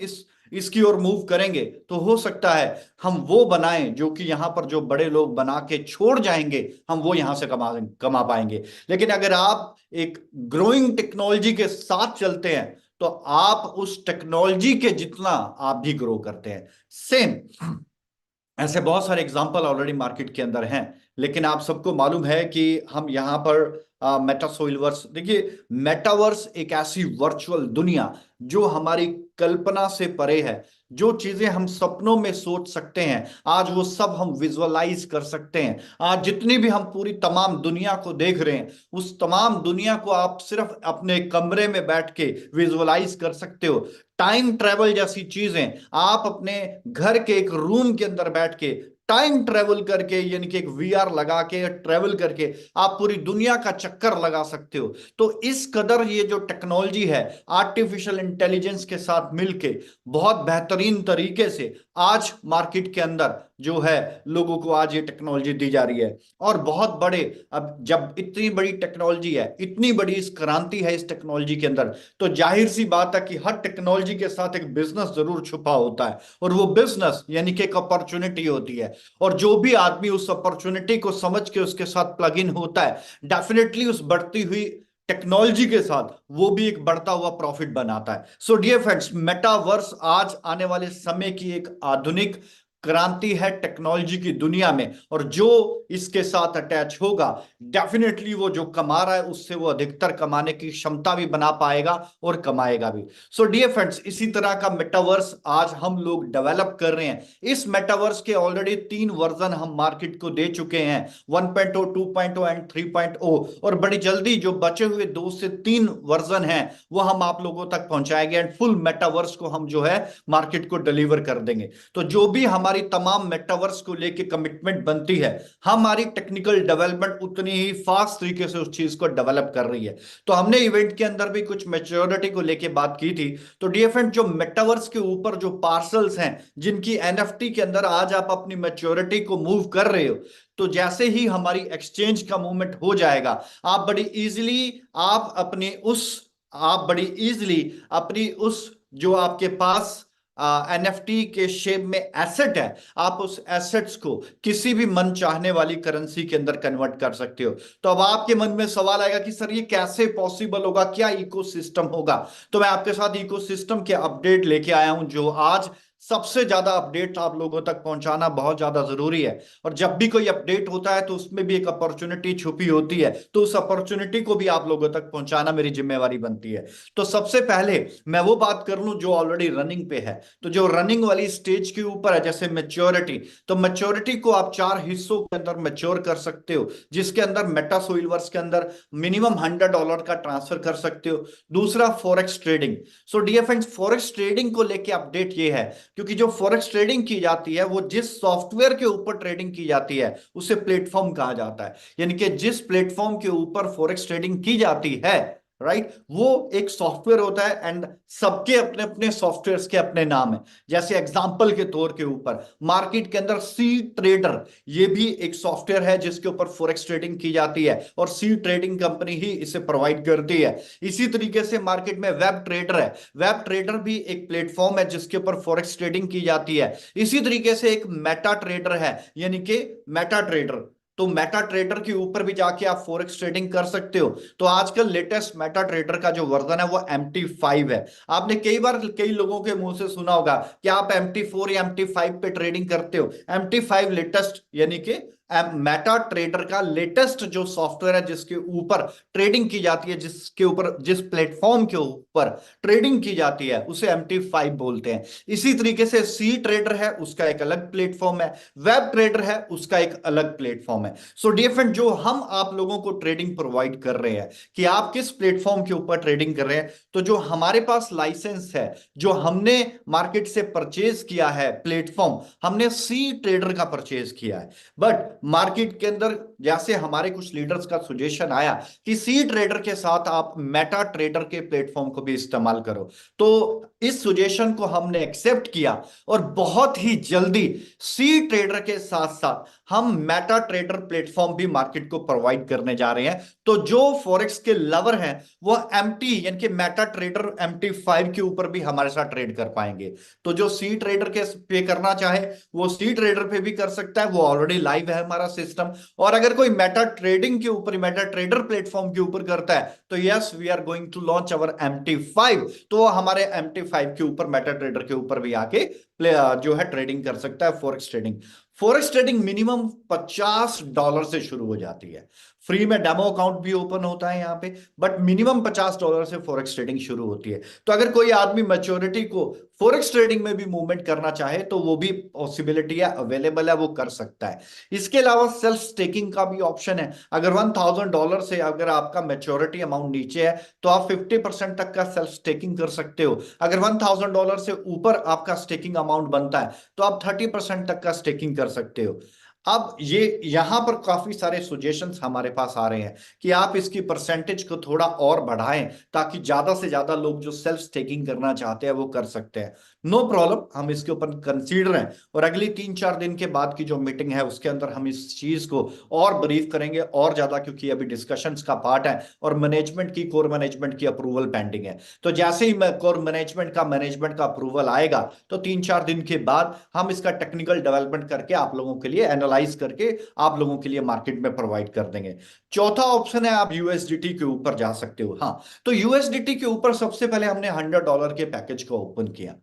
इसकी ओर मूव करेंगे, तो हो सकता है हम वो बनाएं जो कि यहां पर जो बड़े लोग बना के छोड़ जाएंगे, हम वो यहां से कमा पाएंगे। लेकिन अगर आप एक ग्रोइंग टेक्नोलॉजी के साथ चलते हैं, तो आप उस टेक्नोलॉजी के जितना आप भी ग्रो करते हैं। सेम ऐसे बहुत सारे एग्जांपल ऑलरेडी मार्केट के अंदर हैं, लेकिन आप सबको मालूम है कि हम यहां पर मेटासोलवर्स, देखिए मेटावर्स एक ऐसी वर्चुअल दुनिया जो हमारी कल्पना से परे है। जो चीजें हम सपनों में सोच सकते हैं, आज वो सब हम विजुअलाइज कर सकते हैं। आज जितनी भी हम पूरी तमाम दुनिया को देख रहे हैं, उस तमाम दुनिया को आप सिर्फ अपने कमरे में बैठ के विजुअलाइज कर सकते हो। टाइम ट्रेवल जैसी चीजें आप अपने घर के एक रूम के अंदर बैठ के टाइम ट्रेवल करके, यानी कि एक वीआर लगा के ट्रेवल करके आप पूरी दुनिया का चक्कर लगा सकते हो। तो इस कदर ये जो टेक्नोलॉजी है, आर्टिफिशियल इंटेलिजेंस के साथ मिलके बहुत बेहतरीन तरीके से आज मार्केट के अंदर जो है लोगों को आज ये टेक्नोलॉजी दी जा रही है। और बहुत बड़े, अब जब इतनी बड़ी टेक्नोलॉजी है, इतनी बड़ी इस क्रांति है इस टेक्नोलॉजी के अंदर, तो जाहिर सी बात है कि हर टेक्नोलॉजी के साथ एक बिजनेस जरूर छुपा होता है, और वो बिजनेस यानी कि एक अपॉर्चुनिटी होती है। और जो भी आदमी उस अपॉर्चुनिटी को समझ के उसके साथ प्लग इन होता है, डेफिनेटली उस बढ़ती हुई टेक्नोलॉजी के साथ वो भी एक बढ़ता हुआ प्रॉफिट बनाता है। सो डियर फ्रेंड्स, मेटावर्स आज आने वाले समय की एक आधुनिक क्रांति है टेक्नोलॉजी की दुनिया में, और जो इसके साथ अटैच होगा डेफिनेटली वो जो कमा रहा है उससे वो अधिकतर कमाने की क्षमता भी बना पाएगा और कमाएगा भी। सो डियर फ्रेंड्स, इसी तरह का मेटावर्स आज हम लोग डेवलप कर रहे हैं। इस मेटावर्स के ऑलरेडी 3 वर्जन हम मार्केट को दे चुके हैं, 1.0, 2.0 एंड 3.0, और बड़ी जल्दी जो बचे हुए 2 से 3 वर्जन हैं वो हम आप लोगों तक पहुंचाएंगे एंड फुल मेटावर्स को हम जो है मार्केट को डिलीवर कर देंगे। तो जो भी हमारी तमाम मेटावर्स को लेके कमिटमेंट बनती है, हमारी टेक्निकल डेवलपमेंट उतनी ही फास्ट तरीके से उस चीज को डेवलप कर रही है। तो हमने इवेंट के अंदर भी कुछ मैच्योरिटी को लेके बात की थी। तो डियर फ्रेंड, जो मेटावर्स के ऊपर जो पार्सल्स हैं जिनकी एनएफटी के अंदर आज आप अपनी मैच्योरिटी को मूव कर रहे हो, तो जैसे ही हमारी एक्सचेंज का मूवमेंट हो जाएगा, आप बड़ी इजीली अपनी उस जो आपके पास एनएफटी के शेप में एसेट है, आप उस एसेट्स को किसी भी मन चाहने वाली करेंसी के अंदर कन्वर्ट कर सकते हो। तो अब आपके मन में सवाल आएगा कि सर ये कैसे पॉसिबल होगा, क्या इकोसिस्टम होगा? तो मैं आपके साथ इकोसिस्टम के अपडेट लेके आया हूं, जो आज सबसे ज्यादा अपडेट आप लोगों तक पहुंचाना बहुत ज्यादा जरूरी है। और जब भी कोई अपडेट होता है तो उसमें भी एक अपॉर्चुनिटी छुपी होती है, तो उस अपॉर्चुनिटी को भी आप लोगों तक पहुंचाना मेरी जिम्मेवारी बनती है। तो सबसे पहले मैं वो बात कर लूं जो ऑलरेडी रनिंग पे है। तो जो रनिंग वाली स्टेज के ऊपर है, जैसे मैच्योरिटी, तो मैच्योरिटी को आप 4 हिस्सों के अंदर मैच्योर कर सकते हो, जिसके अंदर मेटा सोइलवर्स के अंदर मिनिमम $100 का ट्रांसफर कर सकते हो। दूसरा forex trading. So dear friends, forex trading को लेके अपडेट ये है, क्योंकि जो फॉरेक्स ट्रेडिंग की जाती है वो जिस सॉफ्टवेयर के ऊपर ट्रेडिंग की जाती है उसे प्लेटफॉर्म कहा जाता है। यानी कि जिस प्लेटफॉर्म के ऊपर फॉरेक्स ट्रेडिंग की जाती है, राइट, वो एक सॉफ्टवेयर होता है एंड सबके अपने अपने सॉफ्टवेयर्स के अपने नाम है। जैसे एग्जांपल के तौर के ऊपर मार्केट के अंदर सी ट्रेडर, ये भी एक सॉफ्टवेयर है जिसके ऊपर फॉरेक्स ट्रेडिंग की जाती है और सी ट्रेडिंग कंपनी ही इसे प्रोवाइड करती है। इसी तरीके से मार्केट में वेब ट्रेडर है, वेब ट्रेडर भी एक प्लेटफॉर्म है जिसके ऊपर फॉरेक्स ट्रेडिंग की जाती है। इसी तरीके से एक मेटा ट्रेडर है, यानी कि मेटा ट्रेडर, तो मेटा ट्रेडर के ऊपर भी जाके आप फॉरेक्स ट्रेडिंग कर सकते हो। तो आजकल लेटेस्ट मेटा ट्रेडर का जो वर्जन है वो MT5 है। आपने कई बार कई लोगों के मुंह से सुना होगा कि आप MT4 या MT5 पे ट्रेडिंग करते हो। MT5 लेटेस्ट, यानी कि मेटा ट्रेडर का लेटेस्ट जो सॉफ्टवेयर है जिसके ऊपर ट्रेडिंग की जाती है, जिसके ऊपर जिस प्लेटफॉर्म के ऊपर ट्रेडिंग की जाती है उसे MT5 बोलते हैं। इसी तरीके से सी ट्रेडर है, उसका एक अलग प्लेटफॉर्म है, वेब ट्रेडर है, उसका एक अलग प्लेटफॉर्म है। सो डियर फ्रेंड, जो हम आप लोगों को ट्रेडिंग प्रोवाइड कर रहे हैं कि आप किस प्लेटफॉर्म के ऊपर ट्रेडिंग कर रहे हैं, तो जो हमारे पास लाइसेंस है, जो हमने मार्केट से परचेज किया है प्लेटफॉर्म, हमने सी ट्रेडर का परचेज किया है। बट मार्केट के अंदर जैसे हमारे कुछ लीडर्स का सुजेशन आया कि सी ट्रेडर के साथ आप मेटा ट्रेडर के प्लेटफॉर्म को भी इस्तेमाल करो, तो इस सुजेशन को हमने एक्सेप्ट किया और बहुत ही जल्दी सी ट्रेडर के साथ साथ हम मेटा ट्रेडर प्लेटफॉर्म भी मार्केट को प्रोवाइड करने जा रहे हैं। तो जो फॉरेक्स के लवर हैं वो यानी कि मेटा ट्रेडर MT5 के ऊपर भी हमारे साथ ट्रेड कर पाएंगे। तो जो सी ट्रेडर के पे करना चाहे वो सी ट्रेडर पे भी कर सकता है, वो ऑलरेडी लाइव है हमारा सिस्टम। और अगर कोई मेटा ट्रेडिंग के ऊपर, मेटा ट्रेडर प्लेटफॉर्म के ऊपर करता है, तो yes, we are going to launch our MT5, तो वो हमारे MT5 के ऊपर, मेटा ट्रेडर के ऊपर भी आके जो है ट्रेडिंग कर सकता है। Forex trading, forex trading minimum $50 से शुरू हो जाती है। फ्री में डेमो अकाउंट भी ओपन होता है यहाँ पे, बट मिनिमम $50 से फॉरेक्स ट्रेडिंग शुरू होती है। तो अगर कोई आदमी मैच्योरिटी को फॉरेक्स ट्रेडिंग में भी मूवमेंट करना चाहे तो वो भी पॉसिबिलिटी है, अवेलेबल है, वो कर सकता है। इसके अलावा सेल्फ स्टेकिंग का भी ऑप्शन है। अगर $1000 से अगर आपका मैच्योरिटी अमाउंट नीचे है तो आप 50% तक का सेल्फ स्टेकिंग कर सकते हो। अगर $1000 से ऊपर आपका स्टेकिंग अमाउंट बनता है तो आप 30% तक का स्टेकिंग कर सकते हो। अब ये यहां पर काफी सारे सजेशंस हमारे पास आ रहे हैं कि आप इसकी परसेंटेज को थोड़ा और बढ़ाएं ताकि ज्यादा से ज्यादा लोग जो सेल्फ स्टेकिंग करना चाहते हैं वो कर सकते हैं। नो प्रॉब्लम, हम इसके ऊपर कंसीडर हैं और अगली 3-4 दिन के बाद की जो मीटिंग है उसके अंदर हम इस चीज को और ब्रीफ करेंगे और ज्यादा, क्योंकि अभी डिस्कशंस का पार्ट है और मैनेजमेंट की, कोर मैनेजमेंट की अप्रूवल पेंडिंग है। तो जैसे ही कोर मैनेजमेंट का अप्रूवल आएगा तो 3-4 दिन के बाद हम इसका टेक्निकल डेवलपमेंट करके आप लोगों के लिए एनालाइज करके आप लोगों के लिए मार्केट में प्रोवाइड कर देंगे। चौथा ऑप्शन है आप USDT के ऊपर जा सकते हो। हाँ, तो USDT के ऊपर सबसे पहले हमने $100 के पैकेज को ओपन किया।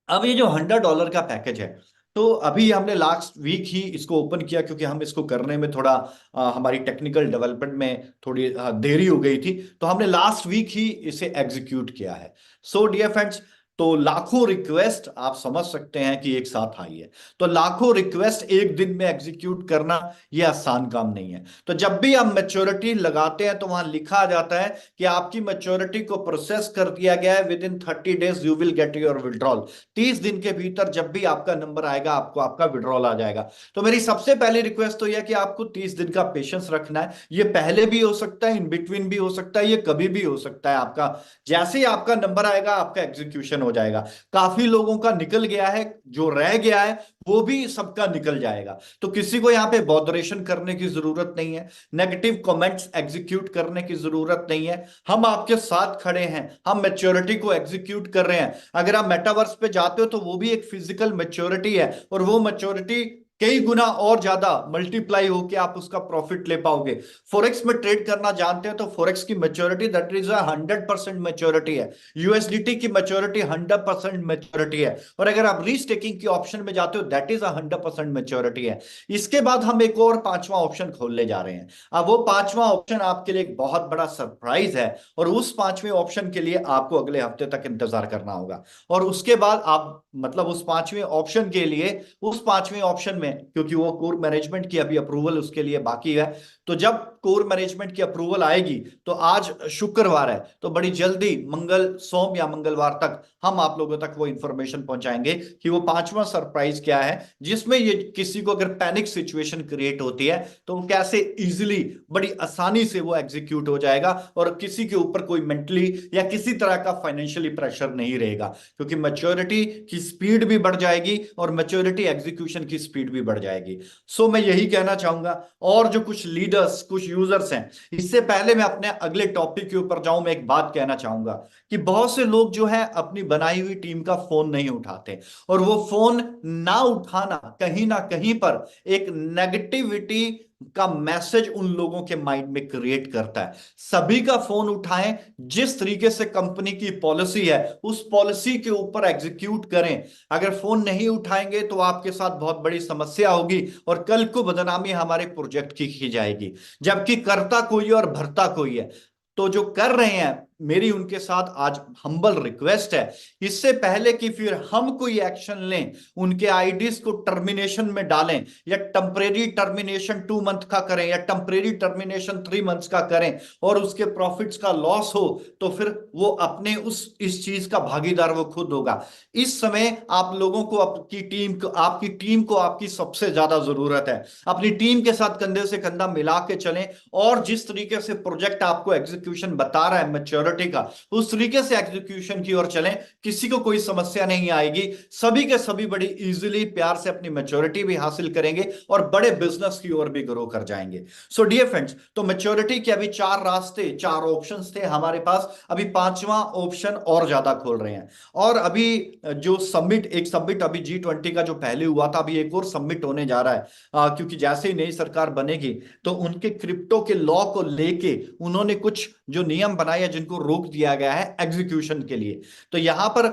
अब ये जो $100 का पैकेज है, तो अभी हमने लास्ट वीक ही इसको ओपन किया, क्योंकि हम इसको करने में थोड़ा हमारी टेक्निकल डेवलपमेंट में थोड़ी देरी हो गई थी, तो हमने लास्ट वीक ही इसे एग्जीक्यूट किया है। सो डियर फ्रेंड्स, तो लाखों रिक्वेस्ट आप समझ सकते हैं कि एक साथ आई है। तो लाखों रिक्वेस्ट एक दिन में एग्जीक्यूट करना यह आसान काम नहीं है। तो जब भी आप मैच्योरिटी लगाते हैं तो वहां लिखा जाता है कि आपकी मैच्योरिटी को प्रोसेस कर दिया गया है, with in 30 days you will get your withdrawal. 30 दिन के भीतर जब भी आपका नंबर आएगा, आपको आपका विड्रॉल आ जाएगा। तो मेरी सबसे पहली रिक्वेस्ट तो यह कि आपको 30 दिन का पेशेंस रखना है। ये पहले भी हो सकता है, इन बिटवीन भी हो सकता है, ये कभी भी हो सकता है। आपका जैसे ही आपका नंबर आएगा, आपका एग्जीक्यूशन हो जाएगा। काफी लोगों का निकल गया है, जो रह गया है वो भी सबका निकल जाएगा। तो किसी को यहां पे बॉदरेशन करने की जरूरत नहीं है, नेगेटिव कमेंट्स एग्जीक्यूट करने की जरूरत नहीं है। हम आपके साथ खड़े हैं, हम मैच्योरिटी को एग्जीक्यूट कर रहे हैं। अगर आप मेटावर्स पे जाते हो तो वो भी एक फिजिकल मैच्योरिटी है, और वो मैच्योरिटी कई गुना और ज्यादा मल्टीप्लाई होकर आप उसका प्रॉफिट ले पाओगे। फॉरेक्स में ट्रेड करना जानते हैं तो फॉरेक्स की मैच्योरिटी दैट इज 100% मैच्योरिटी है। यूएसडीटी की मैच्योरिटी 100% मैच्योरिटी है। और अगर आप रीस्टेकिंग की ऑप्शन में जाते हो, दैट इज 100% मैच्योरिटी है। इसके बाद हम एक और पांचवा ऑप्शन खोलने जा रहे हैं। अब वो पांचवा ऑप्शन आपके लिए एक बहुत बड़ा सरप्राइज है, और उस पांचवें ऑप्शन के लिए आपको अगले हफ्ते तक इंतजार करना होगा। और उसके बाद आप मतलब उस पांचवें ऑप्शन के लिए, उस पांचवें ऑप्शन में, क्योंकि वो कोर मैनेजमेंट की अभी अप्रूवल उसके लिए बाकी है, तो जब कोर मैनेजमेंट की अप्रूवल आएगी, तो आज शुक्रवार है, तो बड़ी जल्दी मंगल, सोम या मंगलवार तक हम आप लोगों तक वो इंफॉर्मेशन पहुंचाएंगे कि वो पांचवा सरप्राइज क्या है, जिसमें ये किसी को अगर पैनिक सिचुएशन क्रिएट होती है तो वो कैसे इजीली, बड़ी आसानी से वो एग्जीक्यूट हो जाएगा, और किसी के ऊपर कोई मेंटली या किसी तरह का फाइनेंशियली प्रेशर नहीं रहेगा, क्योंकि मैच्योरिटी की स्पीड भी बढ़ जाएगी और मैच्योरिटी एग्जीक्यूशन की स्पीड भी बढ़ जाएगी। सो मैं यही कहना चाहूंगा। और जो कुछ लीडर्स, कुछ यूजर्स हैं, इससे पहले मैं अपने अगले टॉपिक के ऊपर जाऊं, मैं एक बात कहना चाहूंगा कि बहुत से लोग जो है अपनी बनाई हुई टीम का फोन नहीं उठाते, और वो फोन ना उठाना कहीं ना कहीं पर एक नेगेटिविटी का मैसेज उन लोगों के माइंड में क्रिएट करता है। सभी का फोन उठाएं, जिस तरीके से कंपनी की पॉलिसी है उस पॉलिसी के ऊपर एग्जीक्यूट करें। अगर फोन नहीं उठाएंगे तो आपके साथ बहुत बड़ी समस्या होगी, और कल को बदनामी हमारे प्रोजेक्ट की जाएगी, जबकि करता कोई और भरता कोई है। तो जो कर रहे हैं, मेरी उनके साथ आज हम्बल रिक्वेस्ट है, इससे पहले कि फिर हम कोई एक्शन लें, उनके आईडीज को टर्मिनेशन में डालें, या टेम्परेरी टर्मिनेशन 2 मंथ का करें, या टेम्परेरी टर्मिनेशन 3 मंथ्स का करें, और उसके प्रॉफिट्स का लॉस हो, तो फिर वो अपने इस चीज का भागीदार वो खुद होगा। इस समय आप लोगों को, आपकी टीम को आपकी सबसे ज्यादा जरूरत है। अपनी टीम के साथ कंधे से कंधा मिला के चलें, और जिस तरीके से प्रोजेक्ट आपको एग्जीक्यूशन बता रहा है मैच्योरिटी का, उस तरीके से एग्जीक्यूशन की ओर चलें। किसी को कोई समस्या नहीं आएगी, सभी के सभी बड़ी इजीली, प्यार से अपनी मैच्योरिटी भी हासिल करेंगे, और बड़े बिजनेस की ओर भी ग्रो कर जाएंगे। सो डियर फ्रेंड्स, तो मैच्योरिटी के अभी 4 रास्ते, 4 ऑप्शंस थे हमारे पास, अभी 5वां ऑप्शन और ज्यादा खोल रहे हैं। और अभी जो एक समिट अभी G20 का जो पहले हुआ था, अभी एक और समिट होने जा रहा है, क्योंकि जैसे ही नई सरकार बनेगी तो उनके क्रिप्टो के लॉ को लेके उन्होंने कुछ जो नियम बनाए हैं जिनको रोक दिया गया है एग्जीक्यूशन के लिए। तो यहां पर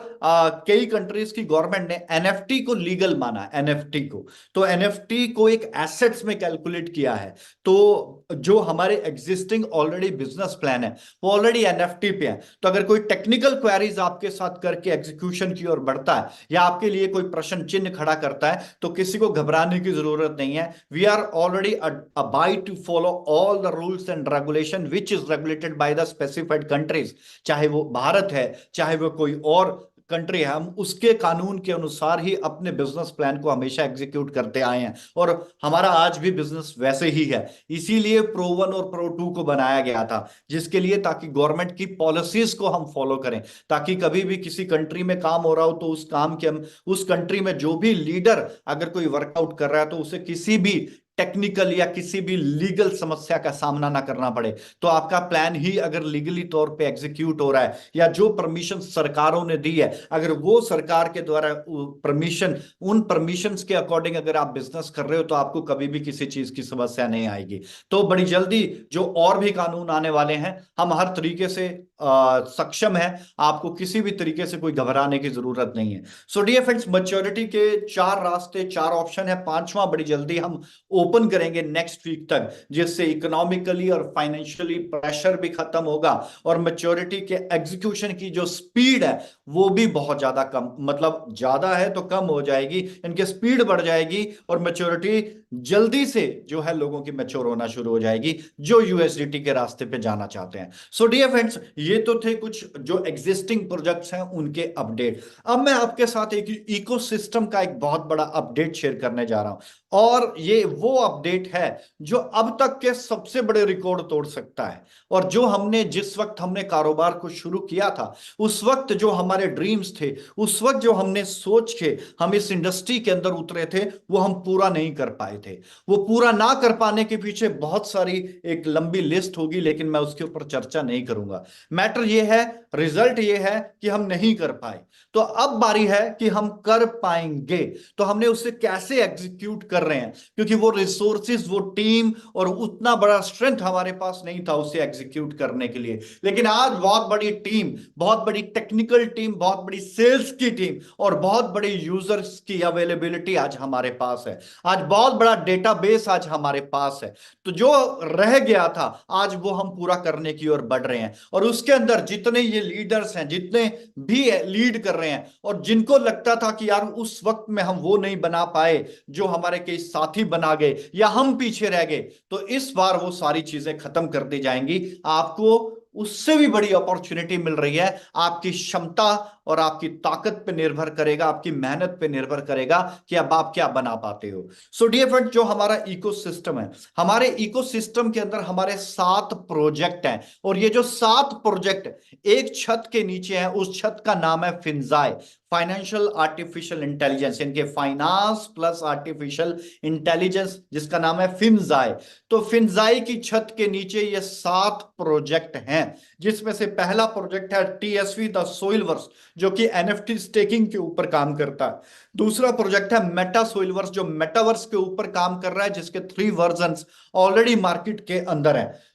कई कंट्रीज की गवर्नमेंट ने एनएफटी को लीगल माना, एनएफटी को, तो एनएफटी को एक एसेट्स में कैलकुलेट किया है। तो जो हमारे एग्जिस्टिंग ऑलरेडी बिजनेस प्लान है वो ऑलरेडी एनएफटी पे है। तो अगर कोई टेक्निकल क्वेरीज आपके साथ करके एग्जीक्यूशन की ओर बढ़ता है, या आपके लिए कोई प्रश्न चिन्ह खड़ा करता है, तो किसी को घबराने की जरूरत नहीं है। We are already abide to follow all the rules and regulation which is regulated by the specified countries, चाहे वो भारत है, चाहे वो कोई और कंट्री है, हम उसके कानून के अनुसार ही अपने बिजनेस प्लान को हमेशा एग्जीक्यूट करते आए हैं, और हमारा आज भी बिजनेस वैसे ही है। इसीलिए प्रो 1 और प्रो 2 को बनाया गया था, जिसके लिए ताकि गवर्नमेंट की पॉलिसीज को हम फॉलो करें, ताकि कभी भी किसी कंट्री में काम हो रहा हो तो उस काम के हम, उस कंट्री में जो भी लीडर अगर कोई वर्कआउट कर रहा है तो उसे किसी भी टेक्निकल या किसी भी लीगल समस्या का सामना ना करना पड़े। तो आपका प्लान ही अगर लीगली तौर पे एग्जीक्यूट हो रहा है, या जो परमिशन सरकारों ने दी है, अगर वो सरकार के द्वारा परमिशन, उन परमिशंस के अकॉर्डिंग अगर आप बिजनेस कर रहे हो, तो आपको कभी भी किसी चीज की समस्या नहीं आएगी। तो बड़ी जल्दी जो और भी कानून आने वाले हैं, हम हर तरीके से सक्षम है, आपको किसी भी तरीके से कोई घबराने की जरूरत नहीं है। सो डियर फ्रेंड्स, मैच्योरिटी के 4 रास्ते, 4 ऑप्शन है, 5वां बड़ी जल्दी हम ओपन करेंगे नेक्स्ट वीक तक, जिससे इकोनॉमिकली और फाइनेंशियली प्रेशर भी खत्म होगा, और मैच्योरिटी के एग्जीक्यूशन की जो स्पीड है वो भी बहुत ज्यादा कम, मतलब ज्यादा है तो कम हो जाएगी, इनकी स्पीड बढ़ जाएगी, और मैच्योरिटी जल्दी से जो है लोगों की मैच्योर होना शुरू हो जाएगी, जो यूएसडीटी के रास्ते पे जाना चाहते हैं। सो डियर फ्रेंड्स, ये तो थे कुछ जो एग्जिस्टिंग प्रोजेक्ट्स हैं उनके अपडेट। अब मैं आपके साथ एक इकोसिस्टम का एक बहुत बड़ा अपडेट शेयर करने जा रहा हूं, और ये वो अपडेट है जो अब तक के सबसे बड़े रिकॉर्ड तोड़ सकता है। और जो हमने, जिस वक्त हमने कारोबार को शुरू किया था, उस वक्त जो हमारे ड्रीम्स थे, उस वक्त जो हमने सोच के हम इस इंडस्ट्री के अंदर उतरे थे, वो हम पूरा नहीं कर पाए थे। वो पूरा ना कर पाने के पीछे बहुत सारी एक लंबी लिस्ट होगी, लेकिन मैं उसके ऊपर चर्चा नहीं करूंगा। मैटर ये है, रिजल्ट ये है कि हम नहीं कर पाए। तो अब बारी है कि हम कर पाएंगे। तो हमने उसे कैसे एग्जीक्यूट कर रहे हैं, क्योंकि वो रिसोर्सेज, वो टीम और उतना बड़ा स्ट्रेंथ हमारे पास नहीं था उसे एग्जीक्यूट करने के लिए। लेकिन आज बहुत बड़ी टीम, बहुत बड़ी टेक्निकल टीम, बहुत बड़ी सेल्स की टीम और बहुत बड़ी यूजर्स की अवेलेबिलिटी आज हमारे पास है। आज बहुत बड़ा डेटाबेस आज हमारे पास है। तो जो रह गया था आज वो हम पूरा करने की ओर बढ़ रहे हैं। और उसके अंदर जितने ये लीडर्स हैं, जितने भी लीड कर रहे हैं, और जिनको लगता था कि यार उस वक्त में हम वो नहीं बना पाए जो हमारे कई साथी बना गए या हम पीछे रह गए, तो इस बार वो सारी चीजें खत्म कर दी जाएंगी। आपको उससे भी बड़ी अपॉर्चुनिटी मिल रही है। आपकी क्षमता और आपकी ताकत पे निर्भर करेगा, आपकी मेहनत पे निर्भर करेगा कि अब आप क्या बना पाते हो। सो डियर फ्रेंड, जो हमारा इकोसिस्टम है, हमारे इकोसिस्टम के अंदर हमारे 7 प्रोजेक्ट हैं, और ये जो 7 प्रोजेक्ट एक छत के नीचे हैं, उस छत का नाम है फिनजाई, फाइनेंशियल आर्टिफिशियल इंटेलिजेंस, इनके फाइनेंस प्लस आर्टिफिशियल इंटेलिजेंस, जिसका नाम है फिनजाई। तो फिनजाई की छत के नीचे ये 7 प्रोजेक्ट हैं, जिसमें से पहला प्रोजेक्ट है टीएसवी द सोइलवर्स, जो कि एनएफटी स्टेकिंग के ऊपर काम करता है। दूसरा प्रोजेक्ट है मेटा सोइलवर्स, जो मेटावर्स के ऊपर काम कर रहा है, जिसके 3 वर्जन्स ऑलरेडी मार्केट के अंदर है।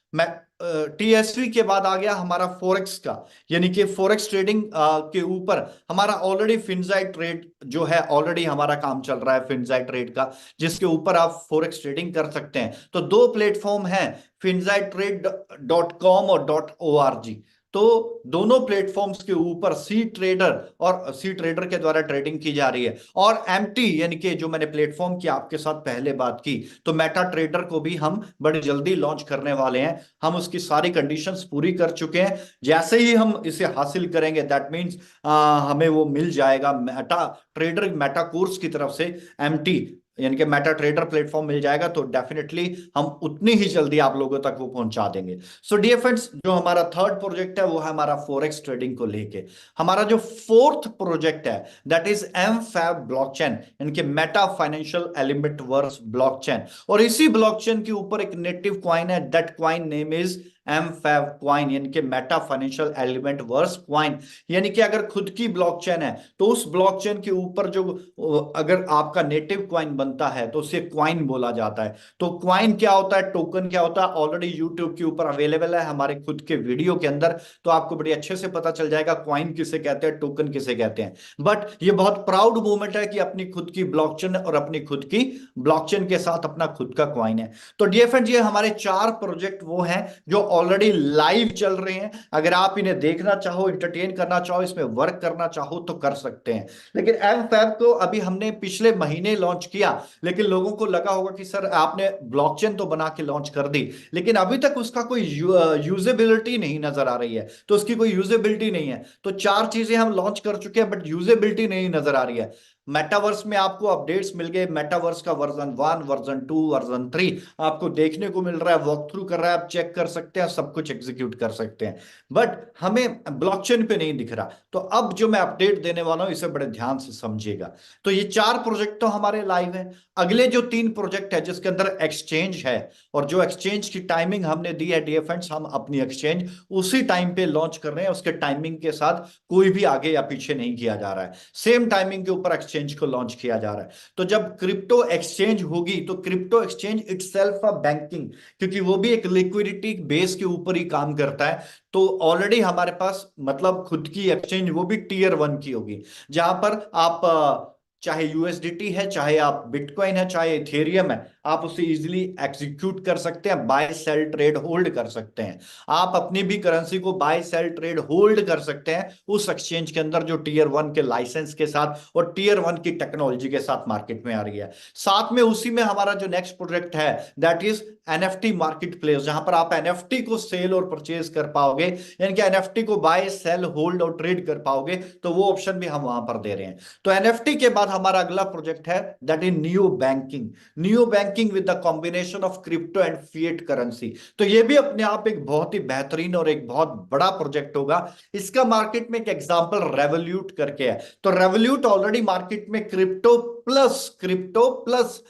टीएसवी के बाद आ गया हमारा फोरेक्स का, यानी कि फोरेक्स ट्रेडिंग के ऊपर हमारा ऑलरेडी फिनजाई ट्रेड जो है, ऑलरेडी हमारा काम चल रहा है फिनजाई ट्रेड का, जिसके ऊपर आप फोरेक्स ट्रेडिंग कर सकते हैं। तो 2 प्लेटफॉर्म हैं, finzaitrade.com और .org। तो दोनों प्लेटफॉर्म्स के ऊपर सी ट्रेडर के द्वारा ट्रेडिंग की जा रही है। और एमटी, यानी कि जो मैंने प्लेटफॉर्म की आपके साथ पहले बात की, तो मेटा ट्रेडर को भी हम बड़ी जल्दी लॉन्च करने वाले हैं। हम उसकी सारी कंडीशंस पूरी कर चुके हैं। जैसे ही हम इसे हासिल करेंगे, दैट मीन्स हमें वो मिल जाएगा मेटा ट्रेडर, मेटा कोर्स की तरफ से एमटी, यानी कि मेटा ट्रेडर प्लेटफॉर्म मिल जाएगा, तो डेफिनेटली हम उतनी ही जल्दी आप लोगों तक वो पहुंचा देंगे। सो डियर फ्रेंड्स, जो हमारा 3rd प्रोजेक्ट है वो है हमारा फॉरेक्स ट्रेडिंग को लेके। हमारा जो 4th प्रोजेक्ट है दैट इज एमफैब ब्लॉकचेन, यानी कि meta financial element verse blockchain. और इसी ब्लॉकचेन के ऊपर एक नेटिव क्वाइन है, that coin name is MFab coin, यानी कि meta financial element verse coin. यानी कि अगर खुद की ब्लॉकचेन है तो उस ब्लॉकचेन के ऊपर जो अगर आपका नेटिव क्वाइन बनता है तो उसे क्वाइन बोला जाता है। तो क्वाइन क्या होता है, टोकन क्या होता है, ऑलरेडी यूट्यूब के ऊपर अवेलेबल है हमारे खुद के वीडियो के अंदर, तो आपको बड़ी अच्छे से पता चल जाएगा क्वाइन किसे कहते हैं, टोकन किसे कहते हैं। बट ये बहुत प्राउड मोमेंट है कि अपनी खुद की ब्लॉकचेन और अपनी खुद की ब्लॉकचेन के साथ अपना खुद का क्वाइन है। तो डियर फ्रेंड्स, ये हमारे 4 प्रोजेक्ट वो हैं जो ऑलरेडी लाइव चल रहे हैं। अगर आप इन्हें देखना चाहो, इंटरटेन करना चाहो, इसमें वर्क करना चाहो तो कर सकते हैं। लेकिन एमफैब को अभी हमने पिछले महीने लॉन्च किया, लेकिन लोगों को लगा होगा कि सर आपने ब्लॉकचेन तो बना के लॉन्च कर दी, लेकिन अभी तक उसका कोई यूजेबिलिटी नहीं नजर आ रही है। तो उसकी कोई यूजेबिलिटी नहीं है। तो 4 चीजें हम लॉन्च कर चुके हैं बट यूजेबिलिटी नहीं नजर आ रही है। मेटावर्स में आपको अपडेट्स मिल गए, मेटावर्स का वर्जन 1, वर्जन 2, वर्जन 3 आपको देखने को मिल रहा है, वॉक थ्रू कर रहा है, आप चेक कर सकते हैं, सब कुछ एग्जीक्यूट कर सकते हैं, बट हमें ब्लॉकचेन पे नहीं दिख रहा। तो अब जो मैं अपडेट देने वाला हूं इसे बड़े ध्यान से समझिएगा। तो ये 4 प्रोजेक्ट तो हमारे लाइव है। अगले जो 3 प्रोजेक्ट है जिसके अंदर एक्सचेंज है, और जो एक्सचेंज की टाइमिंग हमने दी है डियर फ्रेंड्स, हम अपनी एक्सचेंज उसी टाइम पे लॉन्च कर रहे हैं, उसके टाइमिंग के साथ कोई भी आगे या पीछे नहीं किया जा रहा है, सेम टाइमिंग के ऊपर एक्सचेंज को लॉन्च किया जा रहा है। तो जब क्रिप्टो एक्सचेंज होगी तो crypto exchange itself a banking, क्योंकि वो भी एक लिक्विडिटी बेस के ऊपर ही काम करता है, तो ऑलरेडी हमारे पास मतलब खुद की एक्सचेंज वो भी टीयर 1 की होगी, जहां पर आप चाहे यूएसडीटी है, चाहे आप बिटकॉइन है, चाहे इथेरियम है, आप उसे इजीली एग्जीक्यूट कर सकते हैं, बाय सेल ट्रेड होल्ड कर सकते हैं। आप अपनी भी करेंसी को बाय सेल ट्रेड होल्ड कर सकते हैं उस एक्सचेंज के अंदर जो टीयर 1 के लाइसेंस के साथ और टीयर 1 की टेक्नोलॉजी के साथ मार्केट में आ रही है। साथ में उसी में हमारा जो नेक्स्ट प्रोजेक्ट है that is NFT market place, जहां पर आप एनएफटी को सेल और परचेज कर पाओगे, यानी कि एनएफटी को बाय सेल होल्ड और ट्रेड कर पाओगे, तो वो ऑप्शन भी हम वहां पर दे रहे हैं। तो एनएफटी के बाद हमारा अगला प्रोजेक्ट है that is neo banking, neo banking with the combination of crypto and fiat currency. तो ये भी अपने आप एक बहुत ही बेहतरीन और एक बहुत बड़ा प्रोजेक्ट होगा। इसका मार्केट में एक एग्जांपल रेवोल्यूट करके है। तो रेवोल्यूट ऑलरेडी मार्केट में क्रिप्टो प्लस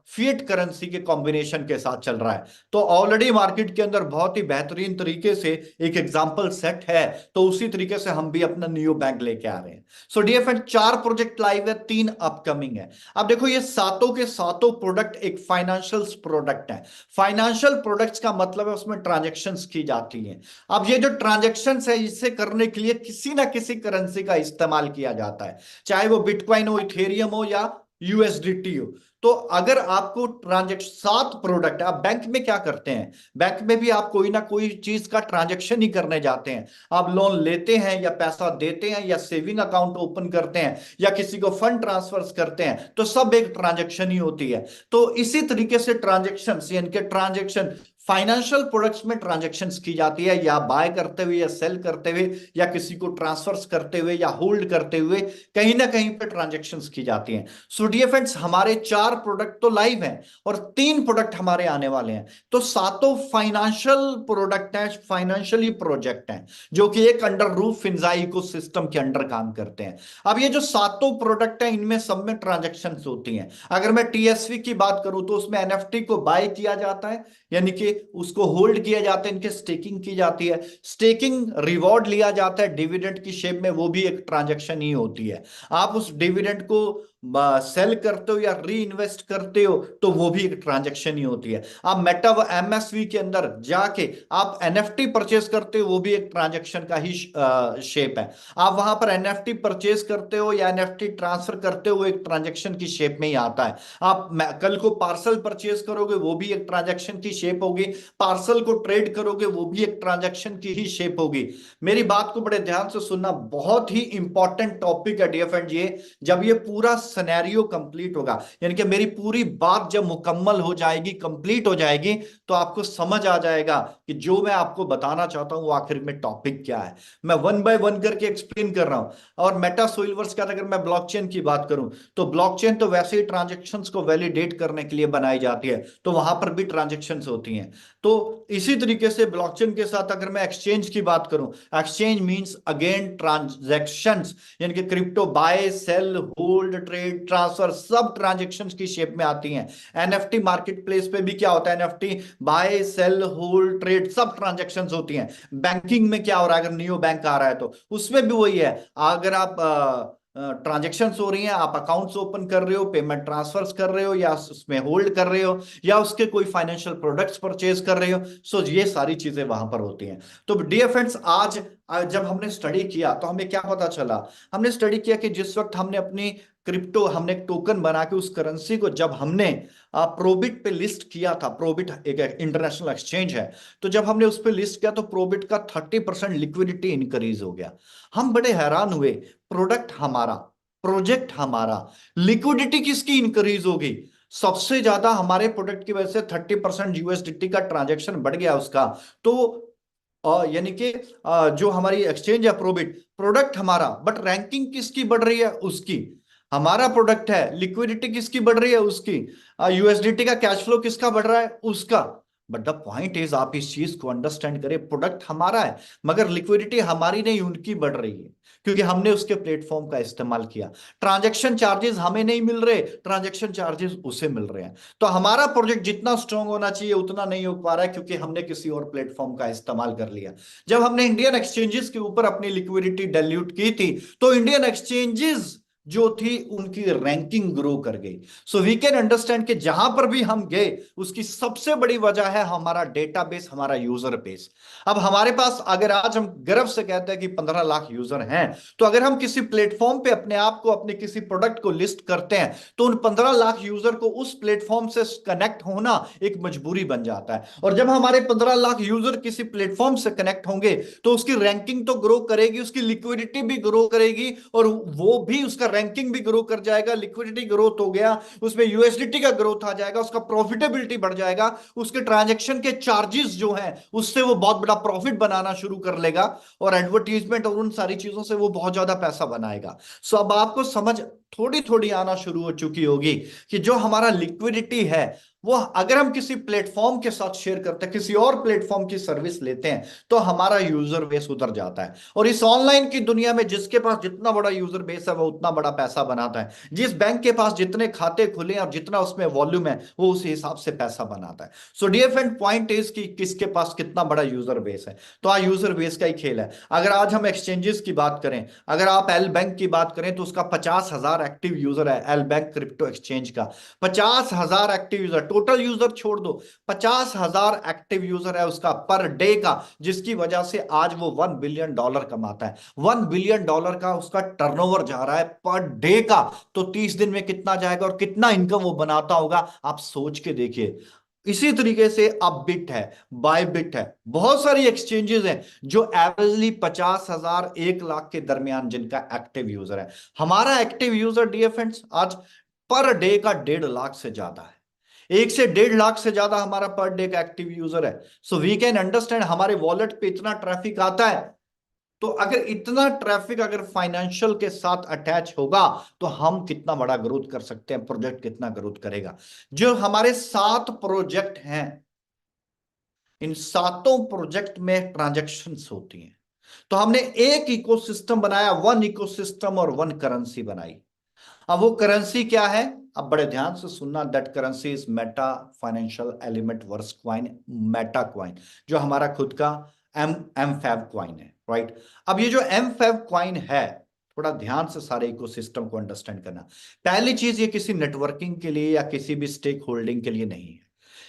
फिएट करेंसी के कॉम्बिनेशन के साथ चल रहा है। तो ऑलरेडी मार्केट के अंदर बहुत ही बेहतरीन तरीके से एक एग्जांपल सेट है, तो उसी तरीके से हम भी अपना नियो बैंक लेके आ रहे हैं। So dear friend, 4 project live है, 3 अपकमिंग है। अब देखो ये सातों के सातों प्रोडक्ट एक फाइनेंशियल प्रोडक्ट है। फाइनेंशियल प्रोडक्ट्स का मतलब है उसमें ट्रांजेक्शंस की जाती हैं। अब ये जो ट्रांजेक्शंस है इसे करने के लिए किसी ना किसी करेंसी का इस्तेमाल किया जाता है, चाहे वो बिटकॉइन हो, इथेरियम हो या यूएसडीटी हो। तो अगर आपको ट्रांजेक्शन 7 प्रोडक्ट, आप बैंक में क्या करते हैं, बैंक में भी आप कोई ना कोई चीज का ट्रांजेक्शन ही करने जाते हैं। आप लोन लेते हैं या पैसा देते हैं या सेविंग अकाउंट ओपन करते हैं या किसी को फंड ट्रांसफर करते हैं, तो सब एक ट्रांजेक्शन ही होती है। तो इसी तरीके से ट्रांजेक्शन यानी कि ट्रांजेक्शन फाइनेंशियल प्रोडक्ट्स में ट्रांजैक्शंस की जाती है, या बाय करते हुए या सेल करते हुए या किसी को ट्रांसफर्स करते हुए या होल्ड करते हुए कहीं ना कहीं पे ट्रांजैक्शंस की जाती हैं। सो डियर फ्रेंड्स, हमारे 4 प्रोडक्ट तो लाइव हैं और 3 प्रोडक्ट हमारे आने वाले हैं। तो सातों फाइनेंशियल प्रोडक्ट हैं, फाइनेंशियली प्रोजेक्ट हैं, जो कि एक अंडर रूफ फिंजाई इकोसिस्टम के अंडर काम करते हैं। अब ये जो सातों प्रोडक्ट हैं इनमें सब में ट्रांजैक्शंस होती हैं। अगर मैं टीएसवी की बात करूं तो उसमें एनएफटी को बाय किया जाता है, यानी कि उसको होल्ड किया जाता है, इनके स्टेकिंग की जाती है, स्टेकिंग रिवॉर्ड लिया जाता है डिविडेंड की शेप में, वो भी एक ट्रांजैक्शन ही होती है। आप उस डिविडेंड को सेल करते हो या री इन्वेस्ट करते हो तो वो भी एक ट्रांजैक्शन ही होती है। आप मेटा एमएसवी के अंदर जाके आप एनएफटी परचेज करते हो, वो भी एक ट्रांजैक्शन का ही शेप है। आप वहां पर एनएफटी परचेज करते हो या एनएफटी ट्रांसफर करते हो, एक ट्रांजैक्शन की शेप में ही आता है। आप कल को पार्सल परचेज करोगे, वो भी एक ट्रांजैक्शन की शेप होगी। पार्सल को ट्रेड करोगे, वो भी एक ट्रांजैक्शन की ही शेप होगी। मेरी बात को बड़े ध्यान से सुनना, बहुत ही इंपॉर्टेंट टॉपिक है डियर फ्रेंड। ये जब ये पूरा सिनेरियो कंप्लीट होगा, यानी कि मेरी पूरी बात जब मुकम्मल हो जाएगी, कंप्लीट हो जाएगी, तो आपको समझ आ जाएगा कि जो मैं आपको बताना चाहता हूं आखिर में टॉपिक क्या है। मैं 1 बाय 1 करके एक्सप्लेन कर रहा हूं। और मेटा सोल्यूवर्स का अगर मैं ब्लॉकचेन की बात करूं तो ब्लॉकचेन तो वैसे ही ट्रांजैक्शंस को वैलिडेट करने के लिए बनाई जाती है, तो वहां पर भी ट्रांजैक्शंस होती हैं। तो इसी तरीके से ब्लॉकचेन के साथ अगर मैं एक्सचेंज की बात करूं, एक्सचेंज मींस अगेन ट्रांजैक्शंस, यानी कि crypto buy sell hold trade transfer सब ट्रांजैक्शंस की शेप में आती हैं। एनएफटी मार्केट प्लेस पे भी क्या होता है, NFT buy sell hold trade सब ट्रांजैक्शंस होती हैं। बैंकिंग में क्या हो रहा है, अगर नियो बैंक आ रहा है तो उसमें भी वही है। अगर आप ट्रांजेक्शन्स हो रही हैं, आप अकाउंट्स ओपन कर रहे हो, पेमेंट ट्रांसफर्स कर रहे हो या उसमें होल्ड कर रहे हो या उसके कोई फाइनेंशियल प्रोडक्ट्स परचेज कर रहे हो, सो ये सारी चीजें वहां पर होती हैं। तो डियर फ्रेंड्स, आज जब हमने स्टडी किया तो हमें क्या पता चला, हमने स्टडी किया कि जिस वक्त हमने अपनी क्रिप्टो, हमने एक टोकन बना के उस करेंसी को जब हमने प्रोबिट पे लिस्ट किया था, प्रोबिट एक इंटरनेशनल एक्सचेंज है, तो जब हमने उस पे लिस्ट किया तो प्रोबिट का 30% लिक्विडिटी इंक्रीज हो गया। हम बड़े हैरान हुए, प्रोडक्ट हमारा, प्रोजेक्ट हमारा, लिक्विडिटी किसकी इंक्रीज होगी? सबसे ज्यादा हमारे प्रोडक्ट की वजह से 30% यूएसडीटी का ट्रांजैक्शन बढ़ गया उसका। तो यानी कि जो हमारी एक्सचेंज है प्रोबिट, प्रोडक्ट हमारा, बट रैंकिंग किसकी बढ़ रही है? उसकी। हमारा प्रोडक्ट है, लिक्विडिटी किसकी बढ़ रही है, उसकी। यूएसडीटी का कैश फ्लो किसका बढ़ रहा है, उसका। बट द पॉइंट इज, आप इस चीज को अंडरस्टैंड करें, प्रोडक्ट हमारा है मगर लिक्विडिटी हमारी नहीं, उनकी बढ़ रही है, क्योंकि हमने उसके प्लेटफॉर्म का इस्तेमाल किया। ट्रांजैक्शन चार्जेस हमें नहीं मिल रहे, ट्रांजैक्शन चार्जेस उसे मिल रहे हैं। तो हमारा प्रोजेक्ट जितना स्ट्रांग होना चाहिए उतना नहीं हो पा रहा है, क्योंकि हमने किसी और प्लेटफॉर्म का इस्तेमाल कर लिया। जब हमने इंडियन एक्सचेंजेस के ऊपर अपनी लिक्विडिटी डाइल्यूट की थी, तो इंडियन एक्सचेंजेस जो थी उनकी रैंकिंग ग्रो कर गई। सो वी कैन अंडरस्टैंड कि जहां पर भी हम गए, उसकी सबसे बड़ी वजह है हमारा डेटाबेस, हमारा यूजर बेस। अब हमारे पास, अगर आज हम गर्व से कहते हैं कि 15 लाख यूजर हैं, तो अगर हम किसी प्लेटफॉर्म पे अपने आप को, अपने किसी प्रोडक्ट को लिस्ट करते हैं, तो उन 15 लाख यूजर को उस प्लेटफॉर्म से कनेक्ट होना एक मजबूरी बन जाता है। और जब हमारे 15 लाख यूजर किसी प्लेटफॉर्म से कनेक्ट होंगे, तो उसकी रैंकिंग तो ग्रो करेगी, उसकी लिक्विडिटी भी ग्रो करेगी, और वो भी, उसका रैंकिंग भी ग्रो कर जाएगा। लिक्विडिटी ग्रोथ हो गया, उसमें यूएसडीटी का ग्रोथ आ जाएगा, उसका प्रॉफिटेबिलिटी बढ़ जाएगा, उसके ट्रांजैक्शन के चार्जेस जो हैं उससे वो बहुत बड़ा प्रॉफिट बनाना शुरू कर लेगा, और एडवर्टीजमेंट और उन सारी चीजों से वो बहुत ज्यादा पैसा बनाएगा। सो अब आपको समझ थोड़ी थोड़ी आना शुरू हो चुकी होगी कि जो हमारा लिक्विडिटी है, वो अगर हम किसी प्लेटफॉर्म के साथ शेयर करते हैं, किसी और प्लेटफॉर्म की सर्विस लेते हैं, तो हमारा यूजर बेस उतर जाता है। और इस ऑनलाइन की दुनिया में जिसके पास जितना बड़ा यूजर बेस है, वो उतना बड़ा पैसा बनाता है। जिस बैंक के पास जितने खाते खुले हैं और जितना उसमें वॉल्यूम है, वो उस हिसाब से पैसा बनाता है। So dear friend, point is कि किसके पास कितना बड़ा यूजर बेस है। तो आज यूजर बेस का ही खेल है। अगर आज हम एक्सचेंजेस की बात करें, अगर आप एल बैंक की बात करें, तो उसका 50,000 एक्टिव यूजर है, एल बैंक क्रिप्टो एक्सचेंज का 50,000 एक्टिव यूजर। टोटल यूजर छोड़ दो, 50,000 एक्टिव यूजर है उसका पर डे का, जिसकी वजह से आज वो $1 बिलियन कमाता है। $1 बिलियन का उसका टर्नओवर जा रहा है पर डे का। तो 30 दिन में कितना जाएगा और कितना इनकम वो बनाता होगा, आप सोच के देखिए। इसी तरीके से अपबिट है, बायबिट है, बहुत सारी एक्सचेंजेस हैं जो एवरेजली 50,000 1 लाख के दरमियान जिनका एक्टिव यूजर है। हमारा एक्टिव यूजर डियर फ्रेंड्स आज पर डे का 1.5 लाख से ज्यादा है। 1 से 1.5 लाख से ज्यादा हमारा पर डे का एक्टिव यूजर है। सो वी कैन अंडरस्टैंड, हमारे वॉलेट पे इतना ट्रैफिक आता है, तो अगर इतना ट्रैफिक अगर फाइनेंशियल के साथ अटैच होगा, तो हम कितना बड़ा ग्रोथ कर सकते हैं, प्रोजेक्ट कितना ग्रोथ करेगा। जो हमारे 7 प्रोजेक्ट हैं, इन 7 प्रोजेक्ट में ट्रांजैक्शंस होती हैं। तो हमने एक इकोसिस्टम बनाया, वन इकोसिस्टम और वन करेंसी बनाई। अब वो करेंसी क्या है, अब बड़े ध्यान से सुनना, that currency is meta financial element verse coin, meta coin, जो हमारा खुद का एम फैब क्वाइन है, राइट। अब ये जो एम फैब क्वाइन है, थोड़ा ध्यान से सारे इकोसिस्टम को अंडरस्टैंड करना। पहली चीज, ये किसी नेटवर्किंग के लिए या किसी भी स्टेक होल्डिंग के लिए नहीं है,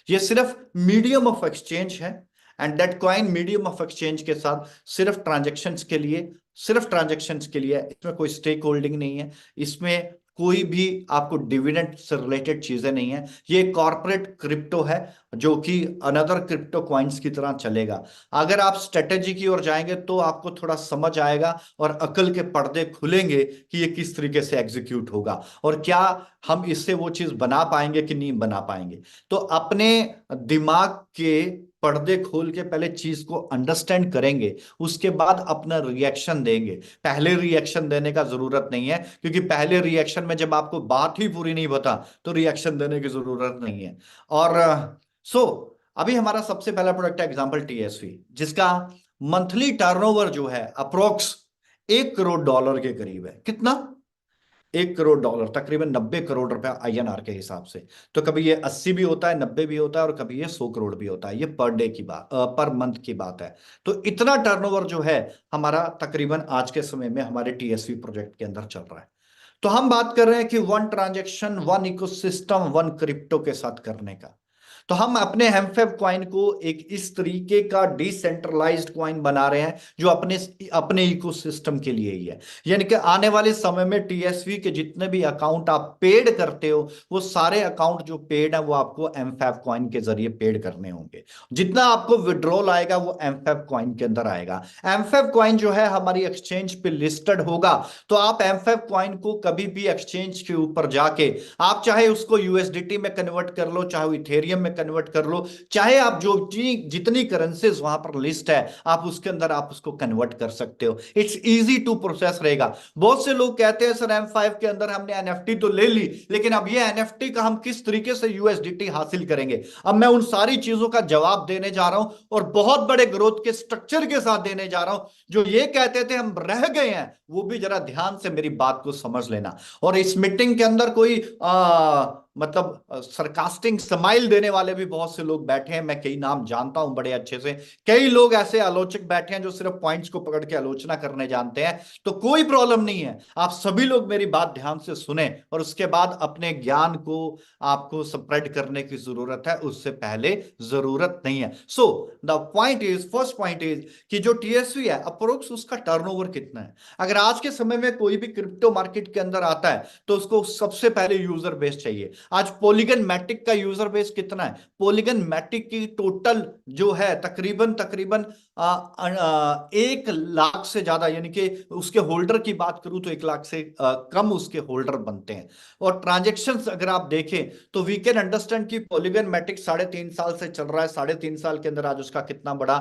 ये सिर्फ मीडियम ऑफ एक्सचेंज है। And that coin medium of exchange के साथ सिर्फ ट्रांजैक्शंस के लिए, सिर्फ ट्रांजैक्शंस के लिए, इसमें कोई स्टेक होल्डिंग नहीं है, इसमें कोई भी आपको डिविडेंड से रिलेटेड चीजें नहीं है। ये कॉर्पोरेट क्रिप्टो है जो कि अनदर क्रिप्टो क्वाइंस की तरह चलेगा। अगर आप स्ट्रेटेजी की ओर जाएंगे तो आपको थोड़ा समझ आएगा और अकल के पर्दे खुलेंगे कि ये किस तरीके से एग्जीक्यूट होगा और क्या हम इससे वो चीज बना पाएंगे कि नहीं बना पाएंगे। तो अपने दिमाग के पर्दे खोल के पहले चीज को अंडरस्टैंड करेंगे, उसके बाद अपना रिएक्शन देंगे। पहले रिएक्शन देने का जरूरत नहीं है, क्योंकि पहले रिएक्शन में जब आपको बात ही पूरी नहीं बता तो रिएक्शन देने की जरूरत नहीं है। और सो अभी हमारा सबसे पहला प्रोडक्ट है एग्जांपल टीएसवी, जिसका मंथली टर्नओवर जो है अप्रोक्स $1 करोड़ के करीब है। कितना? $1 करोड़, तकरीबन 90 करोड़ रुपया INR के हिसाब से। तो कभी ये 80 भी होता है, 90 भी होता है, और कभी ये 100 करोड़ भी होता है। ये पर डे की बात, पर मंथ की बात है। तो इतना टर्नओवर जो है हमारा तकरीबन आज के समय में हमारे टीएसवी प्रोजेक्ट के अंदर चल रहा है। तो हम बात कर रहे हैं कि one transaction, one ecosystem, one crypto के साथ करने का। तो हम अपने हेमफेब क्वाइन को एक इस तरीके का डिसेंट्रलाइज्ड क्वाइन बना रहे हैं जो अपने इकोसिस्टम के लिए ही है। यानी कि आने वाले समय में टीएसवी के जितने भी अकाउंट आप पेड करते हो, वो सारे अकाउंट जो पेड है वो आपको एमफैब क्वाइन के जरिए पेड करने होंगे। जितना आपको विड्रॉल आएगा वो एमफैब क्वाइन के अंदर आएगा। एमफैब क्वाइन जो है हमारी एक्सचेंज पे लिस्टेड होगा, तो आप एमफैब क्वाइन को कभी भी एक्सचेंज के ऊपर जाके आप चाहे उसको यूएसडीटी में कन्वर्ट कर लो, चाहे इथेरियम में कन्वर्ट कर लो, चाहे आप जो जितनी करेंसीज वहां पर लिस्ट है आप उसके अंदर आप उसको कन्वर्ट कर सकते हो। इट्स इजी टू प्रोसेस रहेगा। बहुत से लोग कहते हैं सर M5 के अंदर हमने एनएफटी तो ले ली, लेकिन अब ये एनएफटी का हम किस तरीके से यूएसडीटी हासिल करेंगे? अब मैं उन सारी चीजों का जवाब देने जा रहा हूं और बहुत बड़े ग्रोथ के स्ट्रक्चर के साथ देने जा रहा हूं। जो ये कहते थे हम रह गए हैं, वो भी जरा ध्यान से मेरी बात को समझ लेना। और इस मीटिंग के अंदर कोई मतलब सरकास्टिंग स्माइल देने वाले भी बहुत से लोग बैठे हैं, मैं कई नाम जानता हूं बड़े अच्छे से। कई लोग ऐसे आलोचक बैठे हैं जो सिर्फ पॉइंट्स को पकड़ के आलोचना करने जानते हैं। तो कोई प्रॉब्लम नहीं है, आप सभी लोग मेरी बात ध्यान से सुने और उसके बाद अपने ज्ञान को आपको स्प्रेड करने की जरूरत है, उससे पहले जरूरत नहीं है। So the point is, first point is कि जो टीएसवी है अप्रोक्स उसका टर्नओवर कितना है। अगर आज के समय में कोई भी क्रिप्टो मार्केट के अंदर आता है तो उसको सबसे पहले यूजर बेस चाहिए। आज पॉलीगन मैटिक का यूजर बेस कितना है? पॉलीगन मैटिक की टोटल जो है तकरीबन तकरीबन 1 लाख से ज्यादा, यानी कि उसके होल्डर की बात करूं तो 1 लाख से कम उसके होल्डर बनते हैं। और ट्रांजेक्शन्स अगर आप देखें तो वी कैन अंडरस्टैंड कि पॉलीगन मैटिक 3.5 साल से चल रहा है। 3.5 साल के अंदर आज उसका कितना बड़ा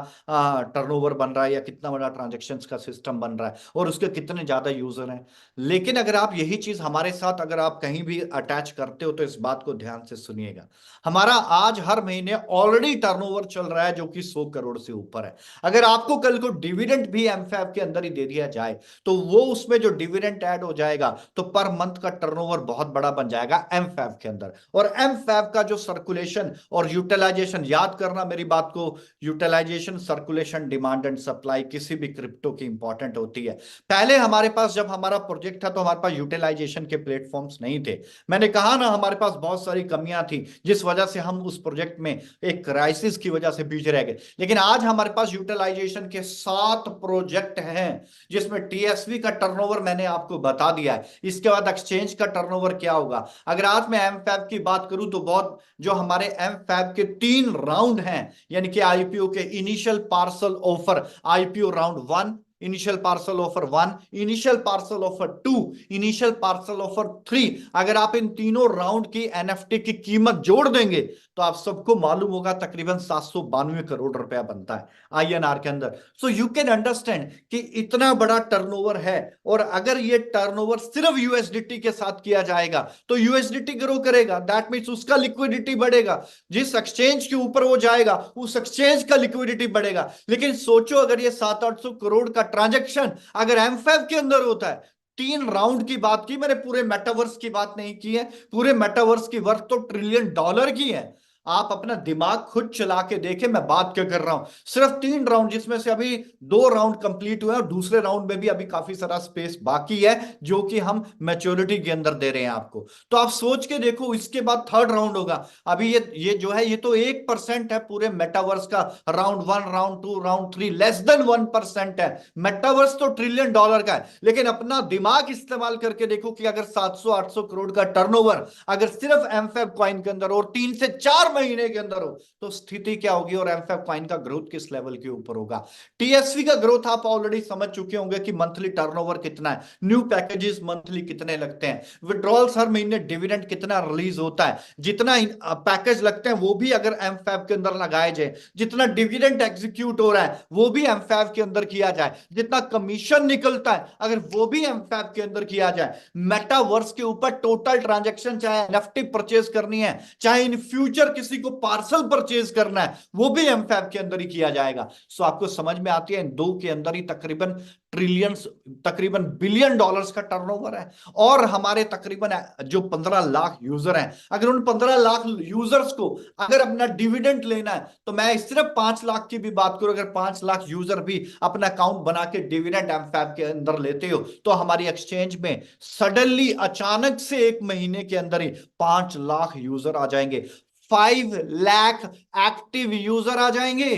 टर्नओवर बन रहा है या कितना बड़ा ट्रांजेक्शन्स का सिस्टम बन रहा है और उसके कितने ज्यादा यूजर हैं। लेकिन अगर आप यही चीज हमारे साथ अगर आप कहीं भी अटैच करते हो तो इस बात को ध्यान से सुनिएगा। हमारा आज हर महीने ऑलरेडी टर्नओवर चल रहा है जो कि 100 करोड़ से ऊपर है। अगर आपको कल को डिविडेंड भी M5 के अंदर ही दे दिया जाए तो वो उसमें जो डिविडेंड ऐड हो जाएगा तो पर मंथ का टर्नओवर बहुत बड़ा बन जाएगा M5 के अंदर। और M5 का जो सर्कुलेशन और यूटिलाइजेशन, याद करना मेरी बात को, utilisation, circulation, demand and supply किसी भी क्रिप्टो की इंपॉर्टेंट होती है। पहले हमारे पास जब हमारा प्रोजेक्ट था तो हमारे पास यूटिलाइजेशन के प्लेटफॉर्म्स नहीं थे। मैंने कहा ना हमारे पास बहुत सारी कमियां थी जिस वजह से हम उस प्रोजेक्ट में एक क्राइसिस की वजह से पीछे रह गए। लेकिन आज हमारे पास यूटिलाइजेशन के 7 प्रोजेक्ट हैं जिसमें टीएसवी का टर्नओवर मैंने आपको बता दिया है। इसके बाद एक्सचेंज का टर्नओवर क्या होगा। अगर आज मैं M5 की बात करूं तो बहुत जो हमारे M5 के 3 राउंड हैं, यानी कि आईपीओ के initial parcel offer, IPO round 1, initial parcel offer 1, initial parcel offer 2, initial parcel offer 3, अगर आप इन तीनों राउंड की एनएफटी की कीमत जोड़ देंगे तो आप सबको मालूम होगा तकरीबन 792 करोड़ रुपया बनता है आईएनआर के अंदर। सो यू कैन अंडरस्टैंड कि इतना बड़ा टर्नओवर है। और अगर ये टर्नओवर सिर्फ यूएसडीटी के साथ किया जाएगा तो यूएसडीटी ग्रो करेगा, दैट मींस उसका लिक्विडिटी बढ़ेगा। जिस एक्सचेंज के ऊपर वो जाएगा उस एक्सचेंज का लिक्विडिटी बढ़ेगा। लेकिन सोचो अगर ये 700-800 करोड़ का ट्रांजैक्शन अगर M5 के अंदर होता है, 3 राउंड की बात की मैंने, पूरे मेटावर्स की बात नहीं की है। पूरे मेटावर्स की वर्थ तो $1 ट्रिलियन की है। आप अपना दिमाग खुद चला के देखें मैं बात क्या कर रहा हूं। सिर्फ 3 राउंड, जिसमें से अभी 2 राउंड कंप्लीट हुए और दूसरे राउंड में भी अभी काफी सारा स्पेस बाकी है जो कि हम मैच्योरिटी के अंदर दे रहे हैं आपको। तो आप सोच के देखो इसके बाद 3rd राउंड होगा। अभी ये जो है ये तो 1% है पूरे मेटावर्स का। Round 1, round 2, round 3 less than 1% है। मेटावर्स तो $1 ट्रिलियन का है। लेकिन अपना दिमाग इस्तेमाल करके देखो कि अगर 700-800 करोड़ का टर्नओवर अगर सिर्फ M5 कॉइन के अंदर और 3 से 4 महीने के अंदर हो तो स्थिति क्या होगी और M5 कॉइन का ग्रोथ किस लेवल के ऊपर होगा। टीएसवी का ग्रोथ आप ऑलरेडी समझ चुके होंगे कि मंथली टर्नओवर कितना है, न्यू पैकेजेस मंथली कितने लगते हैं, विड्रॉल्स हर महीने, डिविडेंड कितना रिलीज होता है, जितना पैकेज लगते हैं वो भी अगर M5 के अंदर लगाए जाए, जितना डिविडेंड एग्जीक्यूट हो रहा है वो भी M5 के अंदर किया जाए, जितना कमीशन निकलता है अगर वो भी M5 के अंदर किया जाए, मेटावर्स के ऊपर टोटल ट्रांजैक्शन, चाहे एनएफटी परचेज करनी है, चाहे इन फ्यूचर किसी को पार्सल परचेज करना है, वो भी M5 के अंदर ही किया जाएगा। सो आपको समझ में आती है इन 2 के अंदर ही तकरीबन ट्रिलियंस, तकरीबन $बिलियन का टर्नओवर है। और हमारे तकरीबन जो 15 लाख यूजर हैं, अगर उन 15 लाख यूजर्स को अगर अपना डिविडेंड लेना है तो मैं सिर्फ 5 लाख की भी बात करूं, अगर 5 लाख यूजर भी अपना अकाउंट बना के डिविडेंड M5 के अंदर लेते हो तो हमारी एक्सचेंज में सडनली अचानक से 1 महीने के अंदर ही 5 लाख यूजर आ जाएंगे, 5 लाख एक्टिव यूजर आ जाएंगे।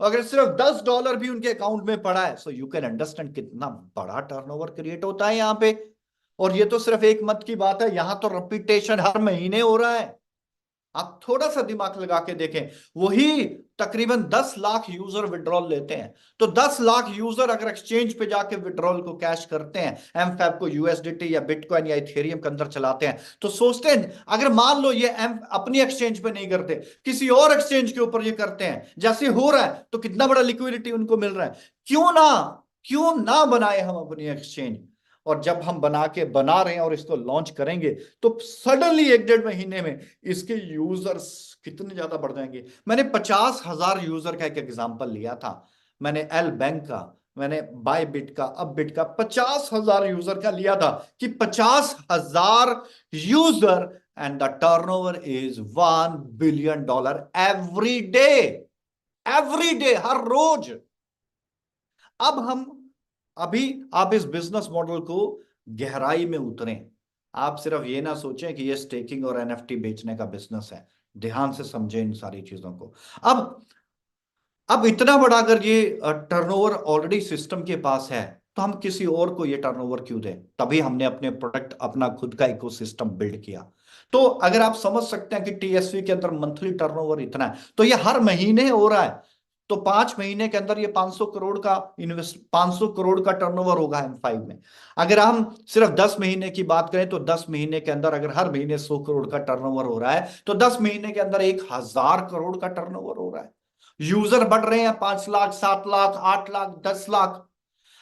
अगर सिर्फ $10 भी उनके अकाउंट में पड़ा है सो यू कैन अंडरस्टैंड कितना बड़ा टर्नओवर क्रिएट होता है यहां पे। और ये तो सिर्फ 1 मंथ की बात है, यहां तो रिपीटेशन हर महीने हो रहा है। आप थोड़ा सा दिमाग लगा के देखें, वही तकरीबन 10 लाख यूजर विड्रॉल लेते हैं। तो 10 लाख यूजर अगर एक्सचेंज पे जाके विड्रॉल को कैश करते हैं, एमफैब को यूएसडीटी या बिटकॉइन या इथेरियम के अंदर चलाते हैं, तो सोचते हैं अगर मान लो ये अपनी एक्सचेंज पे नहीं करते, किसी और एक्सचेंज के ऊपर ये करते हैं, जैसे हो रहा है, तो कितना बड़ा लिक्विडिटी उनको मिल रहा है। क्यों ना बनाए हम अपनी एक्सचेंज। और जब हम बना रहे हैं और इसको लॉन्च करेंगे, तो सडनली 1-1.5 महीने में इसके यूजर्स कितने ज्यादा बढ़ जाएंगे। मैंने 50,000 यूजर का एक एग्जांपल लिया था, मैंने एल बैंक का, मैंने बाय बिट का, अब बिट का 50,000 यूजर का लिया था कि 50,000 user and the turnover is $1 billion every day, हर रोज। अब हम अभी आप इस बिजनेस मॉडल को गहराई में उतरें। आप सिर्फ ये ना सोचें कि ये स्टेकिंग और एनएफटी बेचने का बिजनेस है, ध्यान से समझें इन सारी चीजों को। अब इतना बड़ा अगर ये टर्नओवर ऑलरेडी सिस्टम के पास है, तो हम किसी और को ये टर्नओवर क्यों दें। तभी हमने अपने प्रोडक्ट, अपना खुद का इकोसिस्टम बिल्ड किया। तो अगर आप समझ सकते हैं कि टीएसवी के अंदर मंथली टर्नओवर इतना है, तो ये हर महीने हो रहा है, तो 5 महीने के अंदर ये 500 करोड़ का टर्नओवर होगा M5 में। अगर हम सिर्फ 10 महीने की बात करें, तो 10 महीने के अंदर अगर हर महीने 100 करोड़ का टर्नओवर हो रहा है, तो 10 महीने के अंदर 1,000 करोड़ का टर्नओवर हो रहा है। यूजर बढ़ रहे हैं, 5 लाख, 7 लाख, 8 लाख, 10 लाख।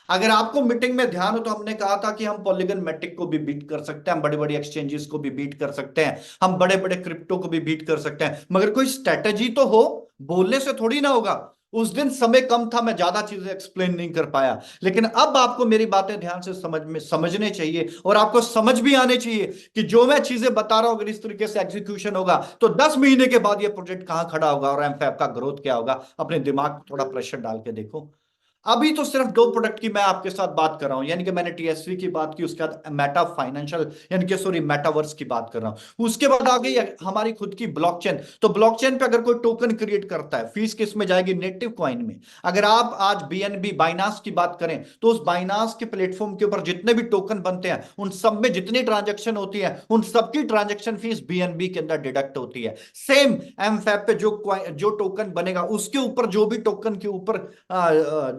अगर आपको मीटिंग में ध्यान हो, तो हमने कहा था कि हम पॉलीगन मैटिक को भी बीट कर सकते हैं, हम बड़ी बड़ी एक्सचेंजेस को भी बीट कर सकते हैं, हम बड़े बड़े क्रिप्टो को भी बीट कर सकते हैं, मगर कोई स्ट्रेटेजी तो हो। बोलने से थोड़ी ना होगा। उस दिन समय कम था, मैं ज्यादा चीजें एक्सप्लेन नहीं कर पाया, लेकिन अब आपको मेरी बातें ध्यान से समझने चाहिए, और आपको समझ भी आने चाहिए कि जो मैं चीजें बता रहा हूं, अगर इस तरीके से एग्जीक्यूशन होगा, तो 10 महीने के बाद ये प्रोजेक्ट कहां खड़ा होगा और एमफैब का ग्रोथ क्या होगा। अपने दिमाग को थोड़ा प्रेशर डाल के देखो। अभी तो सिर्फ 2 प्रोडक्ट की मैं आपके साथ बात कर रहा हूं, यानी कि मैंने टीएसवी की बात की, उसके बाद मेटा फाइनेंशियल, यानी कि सॉरी मेटावर्स की बात कर रहा हूं। उसके बाद आ गई हमारी खुद की ब्लॉकचेन। तो ब्लॉकचेन पे अगर कोई टोकन क्रिएट करता है, फीस किस में जाएगी, नेटिव कॉइन में। अगर आप आज बीएनबी बाइनांस की बात करें, तो उस बाइनांस के प्लेटफॉर्म के ऊपर जितने भी टोकन बनते हैं, उन सब में जितनी ट्रांजेक्शन होती है, उन सबकी ट्रांजेक्शन फीस बीएनबी के अंदर डिडक्ट होती है। सेम एमफैब पे जो टोकन बनेगा, उसके ऊपर जो भी टोकन के ऊपर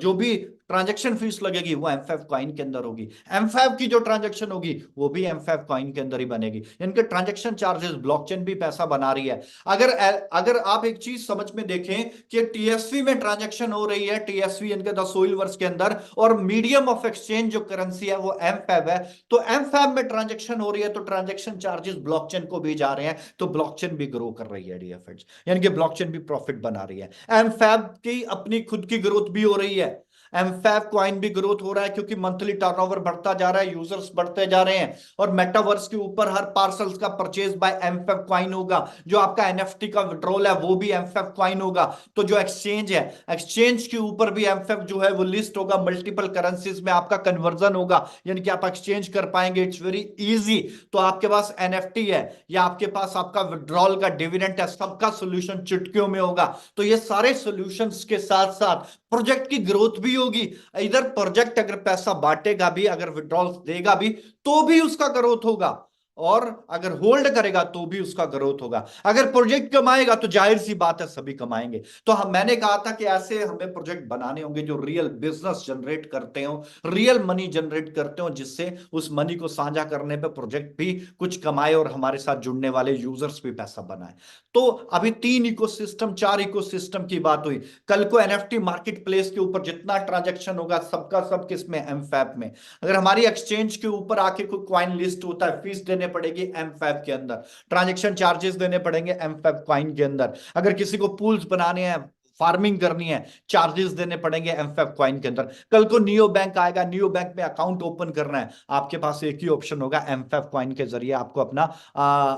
जो भी ट्रांजैक्शन फीस लगेगी, वो एमफैब कॉइन के अंदर होगी। एमफैब की जो ट्रांजैक्शन होगी, वो भी एमफैब कॉइन के अंदर ही बनेगी। यानी कि ट्रांजैक्शन चार्जेस, ब्लॉकचेन भी पैसा बना रही है। अगर आप एक चीज समझ में देखें कि टीएसवी में ट्रांजैक्शन हो रही है, टीएसवी इनके द सोइलवर्स के अंदर, और मीडियम ऑफ एक्सचेंज जो करेंसी है वो एमफैब है, तो एमफैब में ट्रांजैक्शन हो रही है, तो ट्रांजैक्शन चार्जेस ब्लॉकचेन को भी जा रहे हैं, तो ब्लॉकचेन भी ग्रो कर रही है डीएफएच, यानी कि ब्लॉकचेन भी प्रॉफिट बना रही है। एमफैब की अपनी खुद की ग्रोथ भी हो रही है, एमफैब कॉइन भी ग्रोथ हो रहा है, क्योंकि मंथली टर्नओवर बढ़ता जा रहा है, यूजर्स बढ़ते जा रहे हैं, और मेटावर्स के ऊपर हर पार्सल्स का परचेज बाय एमफैब कॉइन होगा। जो आपका एनएफटी का विड्रॉल है, वो भी एमफैब कॉइन होगा। तो जो एक्सचेंज है, एक्सचेंज के ऊपर भी एमफैब जो है वो लिस्ट होगा, मल्टीपल करेंसीज में आपका कन्वर्जन होगा, यानी कि आप एक्सचेंज कर पाएंगे, इट्स वेरी इजी। तो आपके पास एनएफटी है, या आपके पास आपका विड्रॉल का डिविडेंड है, सबका सोल्यूशन चुटकियों में होगा। तो ये सारे सोल्यूशंस के साथ साथ प्रोजेक्ट की ग्रोथ भी होगी। इधर प्रोजेक्ट अगर पैसा बांटेगा भी, अगर विड्रॉल देगा भी, तो भी उसका ग्रोथ होगा, और अगर होल्ड करेगा तो भी उसका ग्रोथ होगा। अगर प्रोजेक्ट कमाएगा, तो जाहिर सी बात है सभी कमाएंगे। तो मैंने कहा था कि ऐसे हमें प्रोजेक्ट बनाने होंगे जो रियल बिजनेस जनरेट करते हो, रियल मनी जनरेट करते हो, जिससे उस मनी को साझा करने पे प्रोजेक्ट भी कुछ कमाए और हमारे साथ जुड़ने वाले यूजर्स भी पैसा बनाए। तो अभी 3 इकोसिस्टम, 4 इकोसिस्टम की बात हुई। कल को एनएफटी मार्केट प्लेस के ऊपर जितना ट्रांजैक्शन होगा, सबका सब किस में, एमफैब में। अगर हमारी एक्सचेंज के ऊपर आके कोई क्वाइन लिस्ट होता है, फीस देने पड़ेगी एमफैब के अंदर, ट्रांजैक्शन चार्जेस देने पड़ेंगे एमफैब कॉइन के अंदर। अगर किसी को पूल्स बनाने हैं, फार्मिंग करनी है, चार्जेस देने पड़ेंगे एमफैब कॉइन के अंदर। कल को नियो बैंक आएगा, नियो बैंक में अकाउंट ओपन करना है, आपके पास एक ही ऑप्शन होगा, एमफैब कॉइन के जरिए आपको अपना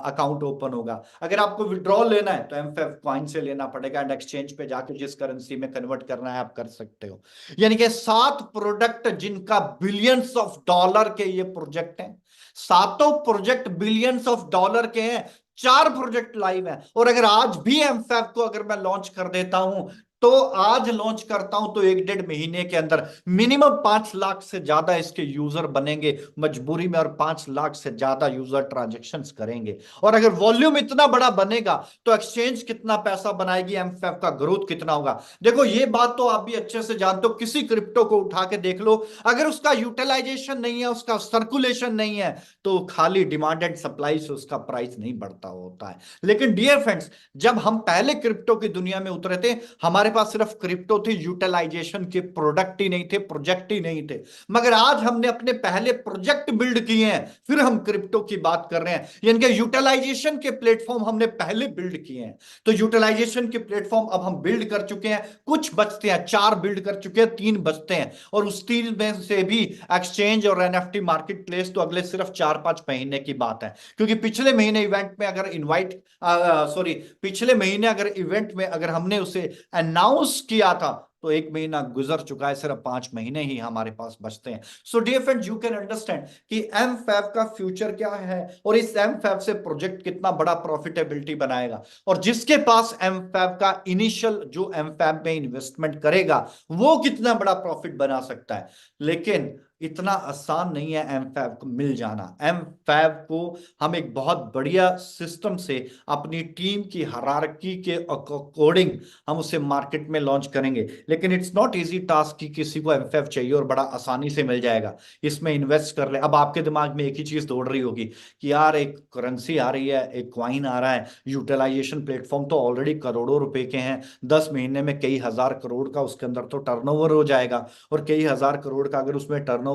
अकाउंट ओपन होगा। अगर आपको विड्रॉल लेना है, तो एमफैब कॉइन से लेना पड़ेगा, एंड एक्सचेंज पे जाके जिस करेंसी में कन्वर्ट करना है आप कर सकते हो। यानी कि 7 प्रोडक्ट जिनका बिलियंस ऑफ डॉलर के ये प्रोजेक्ट हैं, 7 प्रोजेक्ट बिलियंस ऑफ डॉलर के हैं, 4 प्रोजेक्ट लाइव हैं। और अगर आज भी एमफैब को अगर मैं लॉन्च कर देता हूं तो आज लॉन्च करता हूं तो 1-1.5 महीने के अंदर मिनिमम 5 लाख से ज्यादा इसके यूजर बनेंगे मजबूरी में, और 5 लाख से ज्यादा यूजर ट्रांजेक्शन्स करेंगे। और अगर वॉल्यूम इतना बड़ा बनेगा तो एक्सचेंज कितना पैसा बनाएगी, एमफैब का ग्रोथ कितना होगा। देखो ये बात तो आप भी अच्छे से जानते हो, किसी क्रिप्टो को उठा के देख लो, अगर उसका यूटिलाइजेशन नहीं है, उसका सर्कुलेशन नहीं है, तो खाली डिमांड एंड सप्लाई से उसका प्राइस नहीं बढ़ता होता है। लेकिन डियर फ्रेंड्स, जब हम पहले क्रिप्टो की दुनिया में उतरे थे, हमारे पास सिर्फ क्रिप्टो थी, यूटिलाइजेशन के प्रोडक्ट ही नहीं थे, प्रोजेक्ट ही नहीं थे। मगर आज हमने अपने पहले प्रोजेक्ट बिल्ड किए हैं, फिर हम क्रिप्टो की बात कर रहे हैं, यानी कि यूटिलाइजेशन के प्लेटफॉर्म हमने पहले बिल्ड किए हैं। तो यूटिलाइजेशन के प्लेटफॉर्म अब हम बिल्ड कर चुके हैं, कुछ बचते हैं, 4 बिल्ड कर चुके हैं, 3 बचते हैं, और उस 3 में से भी एक्सचेंज और एनएफटी मार्केट प्लेस तो अगले सिर्फ 4-5 महीने की बात है। क्योंकि पिछले महीने इवेंट में अगर पिछले महीने अगर इवेंट में अगर हमने उसे अनाउंस किया था तो 1 महीना गुजर चुका है, सिर्फ 5 महीने ही हमारे पास बचते हैं। So dear friends, you can understand कि एमफैब का फ्यूचर क्या है, और इस एमफैब से प्रोजेक्ट कितना बड़ा प्रॉफिटेबिलिटी बनाएगा। और जिसके पास एमफैब का इनिशियल जो एमफैब में इन्वेस्टमेंट करेगा वो कितना बड़ा प्रॉफिट बना सकता है। लेकिन इतना आसान नहीं है एमफैब को मिल जाना। एमफैब को हम एक बहुत बढ़िया सिस्टम से अपनी टीम की हायरार्की के अकॉर्डिंग हम उसे मार्केट में लॉन्च करेंगे। लेकिन इट्स नॉट इजी टास्क कि किसी को एमफैब चाहिए और बड़ा आसानी से मिल जाएगा, इसमें इन्वेस्ट कर ले। अब आपके दिमाग में एक ही चीज दौड़ रही होगी कि यार एक करेंसी आ रही है, एक क्वाइन आ रहा है, यूटिलाइजेशन प्लेटफॉर्म तो ऑलरेडी करोड़ों रुपए के हैं, 10 महीने में कई हजार करोड़ का उसके अंदर तो टर्नओवर हो जाएगा, और कई हजार करोड़ का अगर उसमें टर्नओवर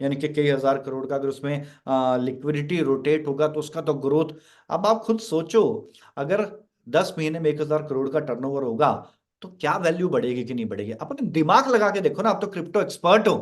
यानी कि कई हजार करोड़ का अगर उसमें लिक्विडिटी रोटेट होगा तो उसका तो ग्रोथ। अब आप खुद सोचो, अगर 10 महीने में 1,000 करोड़ का टर्नओवर होगा तो क्या वैल्यू बढ़ेगी कि नहीं बढ़ेगी। अपने दिमाग लगा के देखो ना, आप तो क्रिप्टो एक्सपर्ट हो।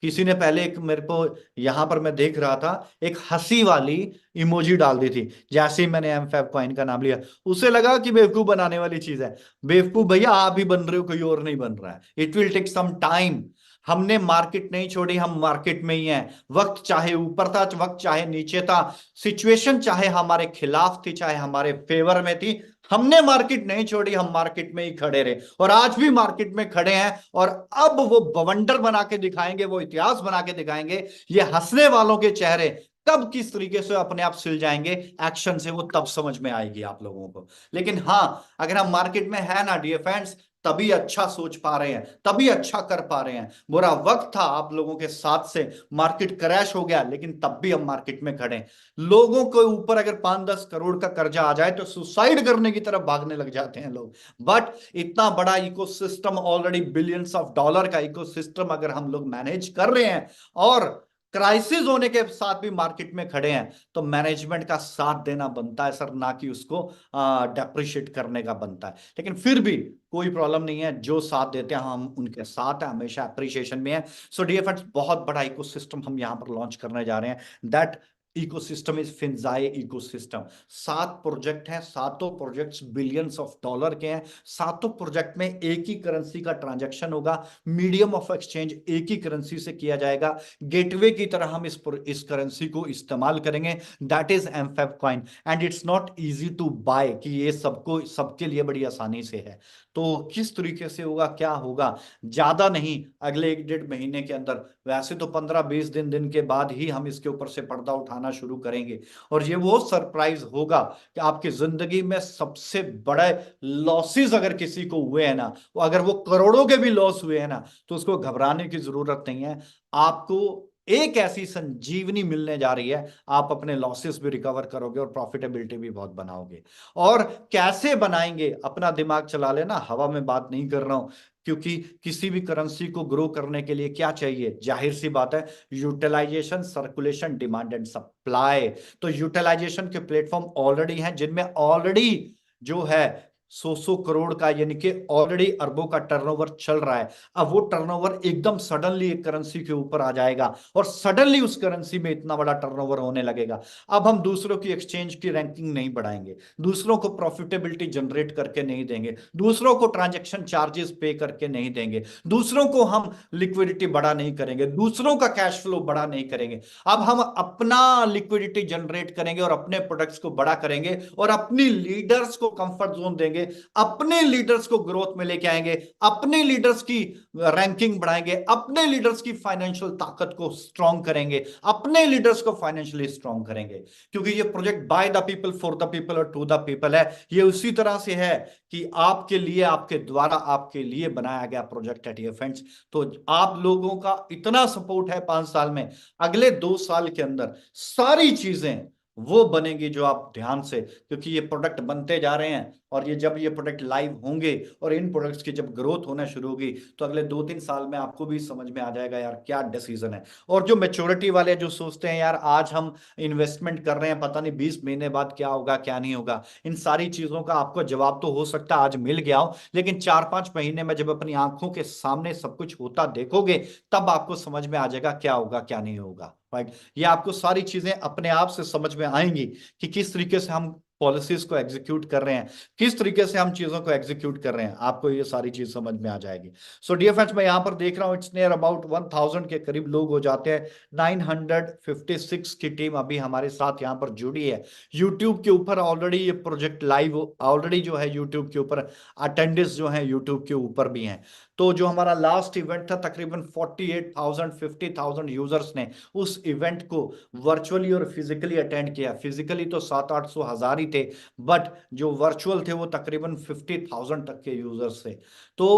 किसी ने पहले एक मेरे को यहां पर मैं देख रहा था, एक हंसी वाली इमोजी डाल दी थी जैसे ही मैंने एमफैब कॉइन का नाम लिया, उसे लगा कि बेवकूफ बनाने वाली चीज है। बेवकूफ भैया आप ही बन रहे हो, कोई और नहीं बन रहा है। It will take some time. हमने मार्केट नहीं छोड़ी, हम मार्केट में ही हैं। वक्त चाहे ऊपर था, वक्त चाहे नीचे था, सिचुएशन चाहे हमारे खिलाफ थी चाहे हमारे फेवर में थी, हमने मार्केट नहीं छोड़ी, हम मार्केट में ही खड़े रहे, और आज भी मार्केट में खड़े हैं। और अब वो बवंडर बना के दिखाएंगे, वो इतिहास बना के दिखाएंगे। ये हंसने वालों के चेहरे कब किस तरीके से अपने आप सिल जाएंगे एक्शन से, वो तब समझ में आएगी आप लोगों को। लेकिन हाँ, अगर हम मार्केट में है ना डियर फ्रेंड्स, तभी अच्छा सोच पा रहे हैं, तभी अच्छा कर पा रहे हैं। बुरा वक्त था आप लोगों के साथ से, मार्केट क्रैश हो गया, लेकिन तब भी हम मार्केट में खड़े हैं। लोगों के ऊपर अगर 5-10 करोड़ का कर्जा आ जाए तो सुसाइड करने की तरफ भागने लग जाते हैं लोग। बट इतना बड़ा ecosystem, already billions of dollar का इकोसिस्टम अगर हम लोग मैनेज कर रहे हैं, और क्राइसिस होने के साथ भी मार्केट में खड़े हैं, तो मैनेजमेंट का साथ देना बनता है सर, ना कि उसको डेप्रिशिएट करने का बनता है। लेकिन फिर भी कोई प्रॉब्लम नहीं है, जो साथ देते हैं हम उनके साथ हैं, हमेशा अप्रिशिएशन में है। सो डियर फ्रेंड्स, बहुत बड़ा इकोसिस्टम हम यहां पर लॉन्च करने जा रहे हैं। That ecosystem is Finzai ecosystem. 7 project हैं, सातों प्रोजेक्ट्स बिलियंस ऑफ डॉलर के हैं। सातों प्रोजेक्ट में एक ही करेंसी का ट्रांजैक्शन होगा, मीडियम ऑफ एक्सचेंज एक ही करेंसी से किया जाएगा, गेटवे की तरह हम इस करेंसी को इस्तेमाल करेंगे, that is MFab coin. And it's not easy to buy, कि ये सबको सबके लिए बड़ी आसानी से है। तो किस तरीके से होगा, क्या होगा, ज्यादा नहीं, अगले 1-1.5 महीने के अंदर, वैसे तो 15-20 दिन के बाद ही हम इसके ऊपर से पर्दा उठाना शुरू करेंगे। और ये वो सरप्राइज होगा कि आपकी जिंदगी में सबसे बड़े लॉसेस अगर किसी को हुए हैं ना, वो अगर वो करोड़ों के भी लॉस हुए हैं ना, तो उसको घबराने की जरूरत नहीं है। आपको एक ऐसी संजीवनी मिलने जा रही है, आप अपने लॉसेस भी रिकवर करोगे और प्रॉफिटेबिलिटी भी बहुत बनाओगे। और कैसे बनाएंगे, अपना दिमाग चला लेना, हवा में बात नहीं कर रहा हूं। क्योंकि किसी भी करेंसी को ग्रो करने के लिए क्या चाहिए, जाहिर सी बात है, utilisation, circulation, demand and supply. तो यूटिलाइजेशन के प्लेटफॉर्म ऑलरेडी हैं, जिनमें ऑलरेडी जो है 100 करोड़ का, यानी कि ऑलरेडी अरबों का टर्नओवर चल रहा है। अब वो टर्नओवर एकदम सडनली एक करेंसी के ऊपर आ जाएगा, और सडनली उस करेंसी में इतना बड़ा टर्नओवर होने लगेगा। अब हम दूसरों की एक्सचेंज की रैंकिंग नहीं बढ़ाएंगे, दूसरों को प्रॉफिटेबिलिटी जनरेट करके नहीं देंगे, दूसरों को ट्रांजैक्शन चार्जेस पे करके नहीं देंगे, दूसरों को हम लिक्विडिटी बड़ा नहीं करेंगे, दूसरों का कैश फ्लो बड़ा नहीं करेंगे। अब हम अपना लिक्विडिटी जनरेट करेंगे और अपने प्रोडक्ट्स को बड़ा करेंगे, और अपनी लीडर्स को कंफर्ट जोन देंगे आएंगे, अपने लीडर्स को ग्रोथ में लेके आएंगे, अपने लीडर्स की रैंकिंग बढ़ाएंगे, अपने लीडर्स की फाइनेंशियल ताकत को स्ट्रांग करेंगे, अपने लीडर्स को फाइनेंशियली स्ट्रांग करेंगे। क्योंकि ये project by the people for the people और टू द पीपल है। ये उसी तरह से है कि आपके लिए, आपके द्वारा, आपके लिए बनाया गया प्रोजेक्ट है डियर फ्रेंड्स। तो आप लोगों का इतना सपोर्ट है 5 साल में, अगले 2 साल के अंदर सारी चीजें वो बनेगी जो आप ध्यान से, क्योंकि ये प्रोडक्ट बनते जा रहे हैं और ये जब ये प्रोडक्ट लाइव होंगे और इन प्रोडक्ट्स की जब ग्रोथ होना शुरू होगी तो अगले 2-3 साल में आपको भी समझ में आ जाएगा यार क्या डिसीजन है। और जो मेच्योरिटी वाले जो सोचते हैं यार आज हम इन्वेस्टमेंट कर रहे हैं, पता नहीं 20 महीने बाद क्या होगा क्या नहीं होगा, इन सारी चीजों का आपको जवाब तो हो सकता है आज मिल गया हो, लेकिन 4-5 महीने में जब अपनी आंखों के सामने सब कुछ होता देखोगे तब आपको समझ में आ जाएगा क्या होगा क्या नहीं होगा। राइट, ये आपको सारी चीजें अपने आप से समझ में आएंगी कि किस तरीके से हम पॉलिसीज को एग्जीक्यूट कर रहे हैं, किस तरीके से हम चीजों को एग्जीक्यूट कर रहे हैं, आपको ये सारी चीज समझ में आ जाएगी। सो डियर फ्रेंड्स, मैं यहां पर देख रहा हूं इट्स नियर अबाउट 1000 के करीब लोग हो जाते हैं। 956 की टीम अभी हमारे साथ यहां पर जुड़ी है। यूट्यूब के ऊपर ऑलरेडी ये प्रोजेक्ट लाइव ऑलरेडी जो है यूट्यूब के ऊपर अटेंडेंस जो है यूट्यूब के ऊपर भी है। तो जो हमारा लास्ट इवेंट था तकरीबन 48,000 50,000 यूजर्स ने उस इवेंट को वर्चुअली और फिजिकली अटेंड किया। फिजिकली तो 700-800 हजार ही थे, बट जो वर्चुअल थे वो तकरीबन 50,000 तक के यूजर्स थे। तो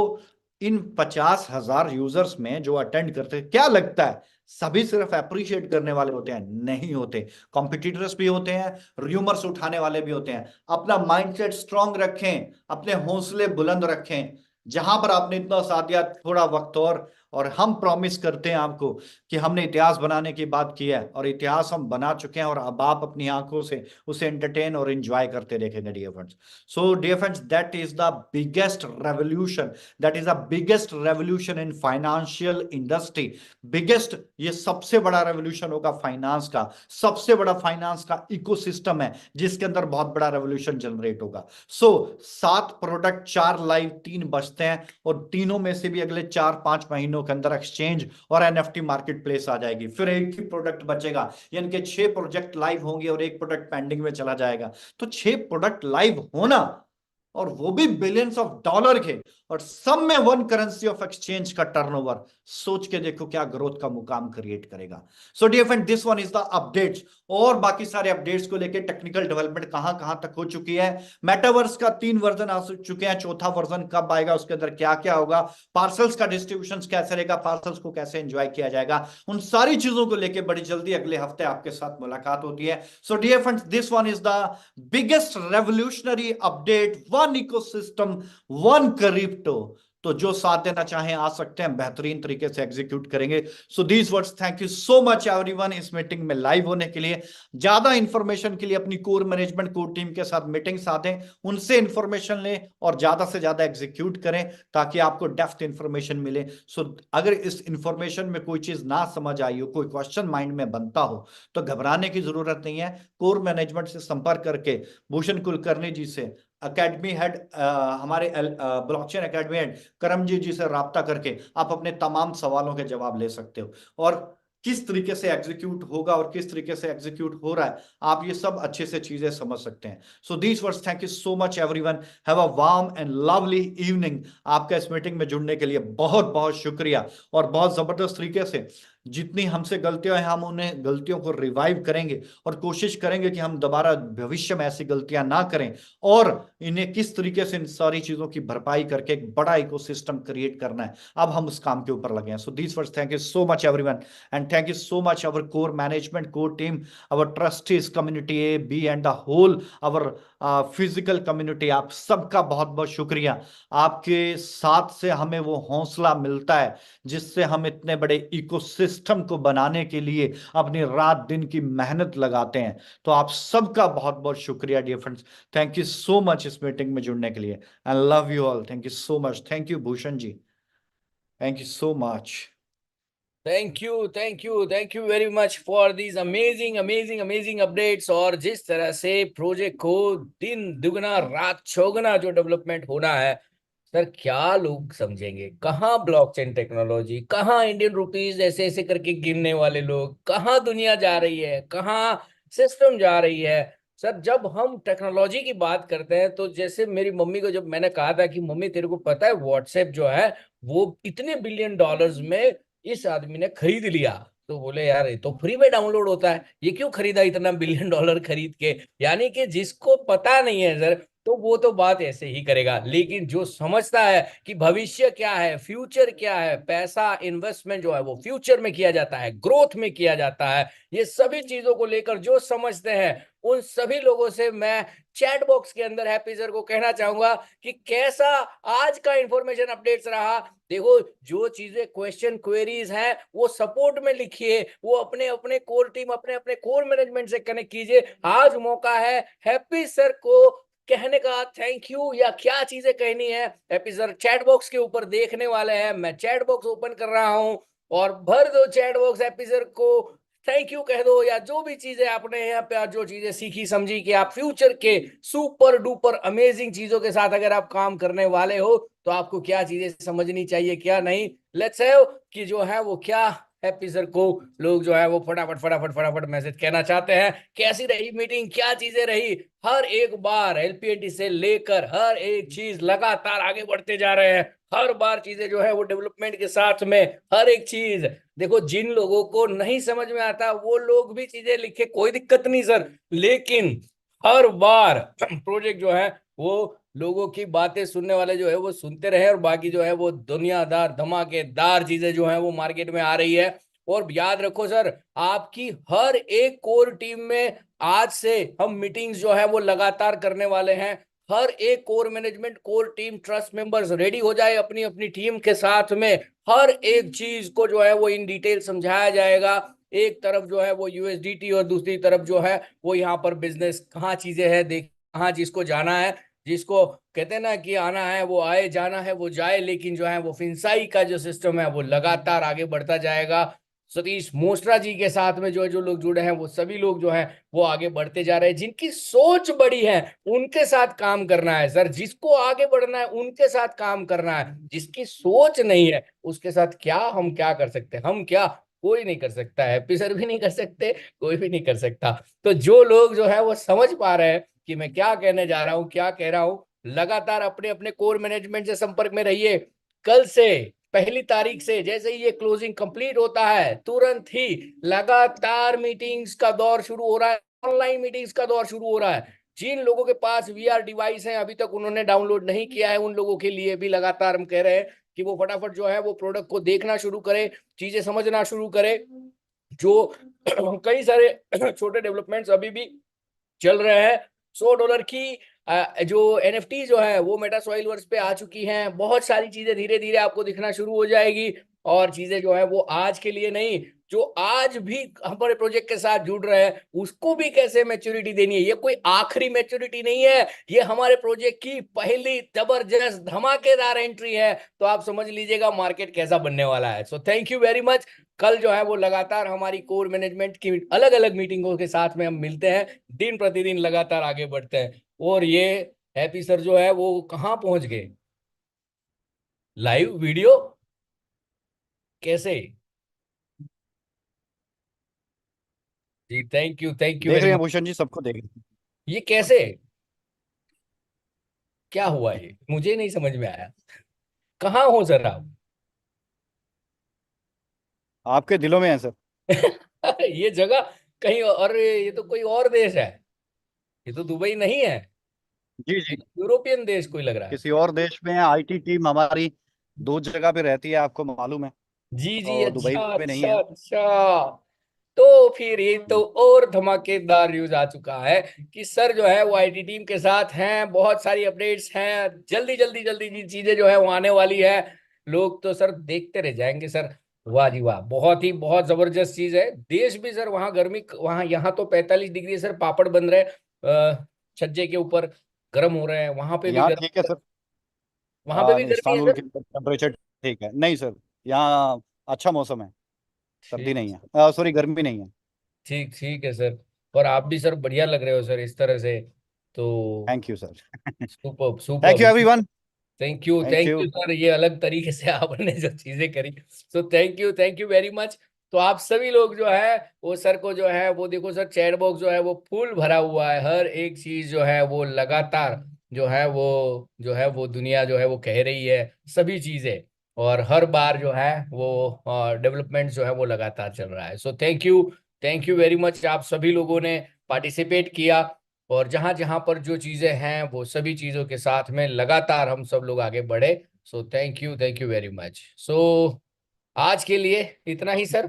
इन 50,000 यूजर्स में जो अटेंड करते, क्या लगता है सभी सिर्फ अप्रिशिएट करने वाले होते हैं? नहीं होते, कॉम्पिटिटर्स भी होते हैं, र्यूमर्स उठाने वाले भी होते हैं। अपना माइंडसेट स्ट्रांग रखें, अपने हौसले बुलंद रखें। जहां पर आपने इतना साथ दिया, थोड़ा वक्त और हम प्रॉमिस करते हैं आपको कि हमने इतिहास बनाने की बात की है और इतिहास हम बना चुके हैं और अब आप अपनी आंखों से उसे एंटरटेन और एंजॉय करते देखेंगे dear friends. So dear friends, that is the biggest revolution, that is the biggest revolution in financial industry. Biggest, ये सबसे बड़ा रेवोल्यूशन होगा फाइनेंस का, सबसे बड़ा फाइनेंस का इकोसिस्टम है जिसके अंदर बहुत बड़ा रेवोल्यूशन जनरेट होगा। सो 7 प्रोडक्ट, 4 लाइव, 3 बचते हैं और तीनों में से भी अगले 4-5 महीनों के अंदर एक्सचेंज और एनएफटी मार्केट प्लेस आ जाएगी। फिर एक ही प्रोडक्ट बचेगा, यानी कि 6 प्रोजेक्ट लाइव होंगे और एक प्रोडक्ट पेंडिंग में चला जाएगा। तो 6 प्रोडक्ट लाइव होना और वो भी बिलियंस ऑफ डॉलर के, और सब में 1 करेंसी ऑफ एक्सचेंज का टर्नओवर, सोच के देखो क्या ग्रोथ का मुकाम क्रिएट करेगा। So dear friend, this one is the updates. और बाकी सारे अपडेट्स को लेके टेक्निकल डेवलपमेंट कहां कहां तक हो चुकी है। मेटावर्स का 3 वर्जन आ चुके हैं, 4था वर्जन कब आएगा, उसके अंदर क्या क्या होगा, पार्सल्स का डिस्ट्रीब्यूशन कैसे रहेगा, पार्सल्स को कैसे एंजॉय किया जाएगा, उन सारी चीजों को लेके बड़ी जल्दी अगले हफ्ते आपके साथ मुलाकात होती है। So dear friends, this one is the biggest revolutionary update, 1 ecosystem, 1 crypto. तो जो साथ देना चाहें आ सकते हैं, बेहतरीन तरीके से एग्जीक्यूट करेंगे। So these words, thank you so much everyone इस मीटिंग में लाइव होने के लिए। ज्यादा इंफॉर्मेशन के लिए अपनी कोर मैनेजमेंट कोर टीम के साथ मीटिंग साधें, उनसे इंफॉर्मेशन लें और ज्यादा से ज्यादा एग्जीक्यूट करें ताकि आपको डेप्थ इंफॉर्मेशन मिले। सो अगर इस इंफॉर्मेशन में कोई चीज ना समझ आई हो, कोई क्वेश्चन माइंड में बनता हो, तो घबराने की जरूरत नहीं है। कोर मैनेजमेंट से संपर्क करके भूषण कुलकर्णी जी से, अकेडमी हेड हमारे ब्लॉकचेन अकेडमी हेड करमजीत जी से राब्ता करके आप अपने तमाम सवालों के जवाब ले सकते हो। और किस तरीके से एग्जीक्यूट होगा और किस तरीके से एग्जीक्यूट हो रहा है, आप ये सब अच्छे से चीजें समझ सकते हैं। So these words, thank you so much everyone, have a warm and lovely evening. आपका इस मीटिंग में जुड़ने के लिए बहुत बहुत शुक्रिया। और बहुत जबरदस्त तरीके से जितनी हमसे गलतियां हैं, हम उन्हें गलतियों को रिवाइव करेंगे और कोशिश करेंगे कि हम दोबारा भविष्य में ऐसी गलतियां ना करें और इन्हें किस तरीके से इन सारी चीजों की भरपाई करके एक बड़ा इकोसिस्टम क्रिएट करना है। अब हम उस काम के ऊपर लगे हैं। So these words, thank you so much everyone and thank you so much our core management core team, our trustees community A B and the whole our physical community. आप सबका बहुत बहुत शुक्रिया। आपके साथ से हमें वो हौसला मिलता है जिससे हम इतने बड़े इकोसिस्टम को बनाने के लिए अपनी रात दिन की मेहनत लगाते हैं। तो आप सबका बहुत बहुत शुक्रिया dear friends, thank you so much इस मीटिंग में जुड़ने के लिए। I love you all, thank you so much. Thank you Bhushan ji, thank you so much. Thank you very much for these amazing updates. और जिस तरह से प्रोजेक्ट को दिन दुगना रात चौगुना जो डेवलपमेंट होना है सर, क्या लोग समझेंगे, कहाँ ब्लॉकचेन टेक्नोलॉजी, कहाँ इंडियन रुपीस ऐसे ऐसे करके गिनने वाले लोग, कहाँ दुनिया जा रही है, कहाँ सिस्टम जा रही है। सर जब हम टेक्नोलॉजी की बात करते हैं तो जैसे मेरी मम्मी को जब मैंने कहा था कि मम्मी तेरे को पता है व्हाट्सएप जो है वो इतने बिलियन डॉलर्स में इस आदमी ने खरीद लिया, तो बोले यार ये तो फ्री में डाउनलोड होता है, ये क्यों खरीदा इतना बिलियन डॉलर खरीद के। यानी कि जिसको पता नहीं है सर तो वो तो बात ऐसे ही करेगा, लेकिन जो समझता है कि भविष्य क्या है, फ्यूचर क्या है, पैसा इन्वेस्टमेंट जो है वो फ्यूचर में किया जाता है, ग्रोथ में किया जाता है, ये सभी चीजों को लेकर जो समझते हैं उन सभी लोगों से मैं चैट बॉक्स के अंदर हैप्पी सर को कहना चाहूंगा कि कैसा आज का इंफॉर्मेशन अपडेट्स रहा। देखो जो चीजें क्वेश्चन क्वेरीज हैं वो सपोर्ट में लिखिए, वो अपने अपने कोर टीम अपने अपने कोर मैनेजमेंट से कनेक्ट कीजिए। आज मौका है हैप्पी सर को कहने का थैंक यू या क्या चीजें कहनी है, हैप्पी सर चैट बॉक्स के ऊपर देखने वाले हैं। मैं चैट बॉक्स ओपन कर रहा हूं और भर दो चैट बॉक्स, हैप्पी सर को थैंक यू कह दो या जो भी चीजें आपने यहाँ पे आज जो चीजें सीखी समझी कि आप फ्यूचर के सुपर डुपर अमेजिंग चीजों के साथ अगर आप काम करने वाले हो तो आपको क्या चीजें समझनी चाहिए क्या नहीं। लेट्स हैव कि जो है वो क्या हैप्पी सर को लोग जो है वो फटाफट फटाफट फटाफट मैसेज कहना चाहते हैं। कैसी रही मीटिंग, क्या चीजें रही, हर एक बार एलपीएटी से लेकर हर एक चीज लगातार आगे बढ़ते जा रहे हैं, हर बार चीजें जो है वो डेवलपमेंट के साथ में हर एक चीज। देखो जिन लोगों को नहीं समझ में आता वो लोग भी चीजें लिखे, कोई दिक्कत नहीं सर, लेकिन हर बार प्रोजेक्ट जो है वो लोगों की बातें सुनने वाले जो है वो सुनते रहे और बाकी जो है वो दुनियादार धमाकेदार चीजें जो है वो मार्केट में आ रही है। और याद रखो सर आपकी हर एक कोर टीम में आज से हम मीटिंग्स जो है वो लगातार करने वाले हैं। हर एक core management core team trust members ready हो जाए अपनी अपनी टीम के साथ में, हर एक चीज को जो है वो इन डिटेल समझाया जाएगा। एक तरफ जो है वो यूएसडीटी और दूसरी तरफ जो है वो यहाँ पर बिजनेस कहाँ चीजें हैं देख, कहाँ जिसको जाना है, जिसको कहते हैं ना कि आना है वो आए, जाना है वो जाए, लेकिन जो है वो फिंसाई का जो सिस्टम है वो लगातार आगे बढ़ता जाएगा। सतीश मोस्ट्रा जी के साथ में जो लोग जुड़े हैं वो सभी लोग जो हैं वो आगे बढ़ते जा रहे हैं। जिनकी सोच बड़ी है उनके साथ काम करना है सर, जिसको आगे बढ़ना है उनके साथ काम करना है, जिसकी सोच नहीं है उसके साथ क्या हम क्या कर सकते हैं, हम क्या कोई नहीं कर सकता है, हैप्पी सर भी नहीं कर सकते, कोई भी नहीं कर सकता। तो जो लोग जो है वो समझ पा रहे हैं कि मैं क्या कहने जा रहा हूँ क्या कह रहा हूँ, लगातार अपने अपने कोर मैनेजमेंट से संपर्क में रहिए। कल से 1 तारीख से जैसे ही ये क्लोजिंग कंप्लीट होता है तुरंत ही लगातार मीटिंग्स का दौर शुरू हो रहा है, ऑनलाइन मीटिंग्स का दौर शुरू हो रहा है। जिन लोगों के पास वीआर डिवाइस है अभी तक उन्होंने डाउनलोड नहीं किया है उन लोगों के लिए भी लगातार हम कह रहे हैं कि वो फटाफट जो है वो प्रोडक्ट को देखना शुरू करे, चीजें समझना शुरू करे। जो कई सारे छोटे डेवलपमेंट्स अभी भी चल रहे हैं। $100 की जो एनएफटी जो है वो मेटा सॉइलवर्स पे आ चुकी हैं, बहुत सारी चीजें धीरे धीरे आपको दिखना शुरू हो जाएगी। और चीजें जो है वो आज के लिए नहीं, जो आज भी हमारे प्रोजेक्ट के साथ जुड़ रहे हैं उसको भी कैसे मैच्योरिटी देनी है, ये कोई आखिरी मैच्योरिटी नहीं है, ये हमारे प्रोजेक्ट की पहली जबरदस्त धमाकेदार एंट्री है। तो आप समझ लीजिएगा मार्केट कैसा बनने वाला है। सो थैंक यू वेरी मच। कल जो है वो लगातार हमारी कोर मैनेजमेंट की अलग अलग मीटिंगों के साथ में हम मिलते हैं, दिन प्रतिदिन लगातार आगे बढ़ते हैं। और ये हैप्पी सर जो है वो कहाँ पहुंच गए, लाइव वीडियो कैसे। जी थैंक यू देख वेरी रहे हैं मच। भूषण जी, सबको देख रहे हैं। ये कैसे, क्या हुआ ये मुझे नहीं समझ में आया, कहाँ हो सर आप। आपके दिलों में है सर। ये जगह कहीं और, ये तो कोई और देश है, ये तो दुबई नहीं है, जी ये जी, तो यूरोपियन देश कोई लग रहा है। किसी और देश में है। आईटी टीम हमारी 2 जगह पे रहती है, आपको मालूम है, जी जी, और दुबई अच्छा में नहीं अच्छा है। अच्छा। तो फिर ये तो और धमाकेदार न्यूज आ चुका है कि सर जो है वो आईटी टीम के साथ हैं, बहुत सारी अपडेट्स हैं, जल्दी जल्दी जल्दी जी चीजें जो है वो आने वाली है। लोग तो सर देखते रह जाएंगे सर। वाह जी वाह, बहुत ही बहुत जबरदस्त चीज है। देश भी सर वहाँ गर्मी, वहाँ यहाँ तो 45 डिग्री है सर, पापड़ बन रहे छज्जे के ऊपर, गर्म हो रहे हैं, वहां पे भी यहाँ ठीक है गर्म, सर। वहां पे भी नहीं, गर्मी है इस्तांबुल सर। के टेम्परेचर ठीक है। नहीं सर, यहाँ अच्छा मौसम है, सर्दी ठीक नहीं है, सॉरी गर्मी नहीं है। ठीक ठीक है सर। और आप भी सर बढ़िया लग रहे हो सर इस तरह से, तो thank you sir. Super thank you super. Everyone. Thank thank you. You sir, ये अलग तरीके से आपने जो चीजें करी, सो थैंक यू वेरी मच। तो आप सभी लोग जो है वो सर को जो है वो देखो सर, चैट बॉक्स जो है वो फुल भरा हुआ है। हर एक चीज जो है वो लगातार जो है वो दुनिया जो है वो कह रही है सभी चीजें, और हर बार जो है वो डेवलपमेंट जो है वो लगातार चल रहा है। सो थैंक यू वेरी मच, आप सभी लोगों ने पार्टिसिपेट किया, और जहां जहां पर जो चीजें हैं वो सभी चीजों के साथ में लगातार हम सब लोग आगे बढ़े। So thank you very much. So आज के लिए इतना ही sir.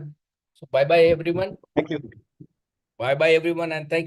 So bye bye everyone, thank you. Bye bye everyone, and thank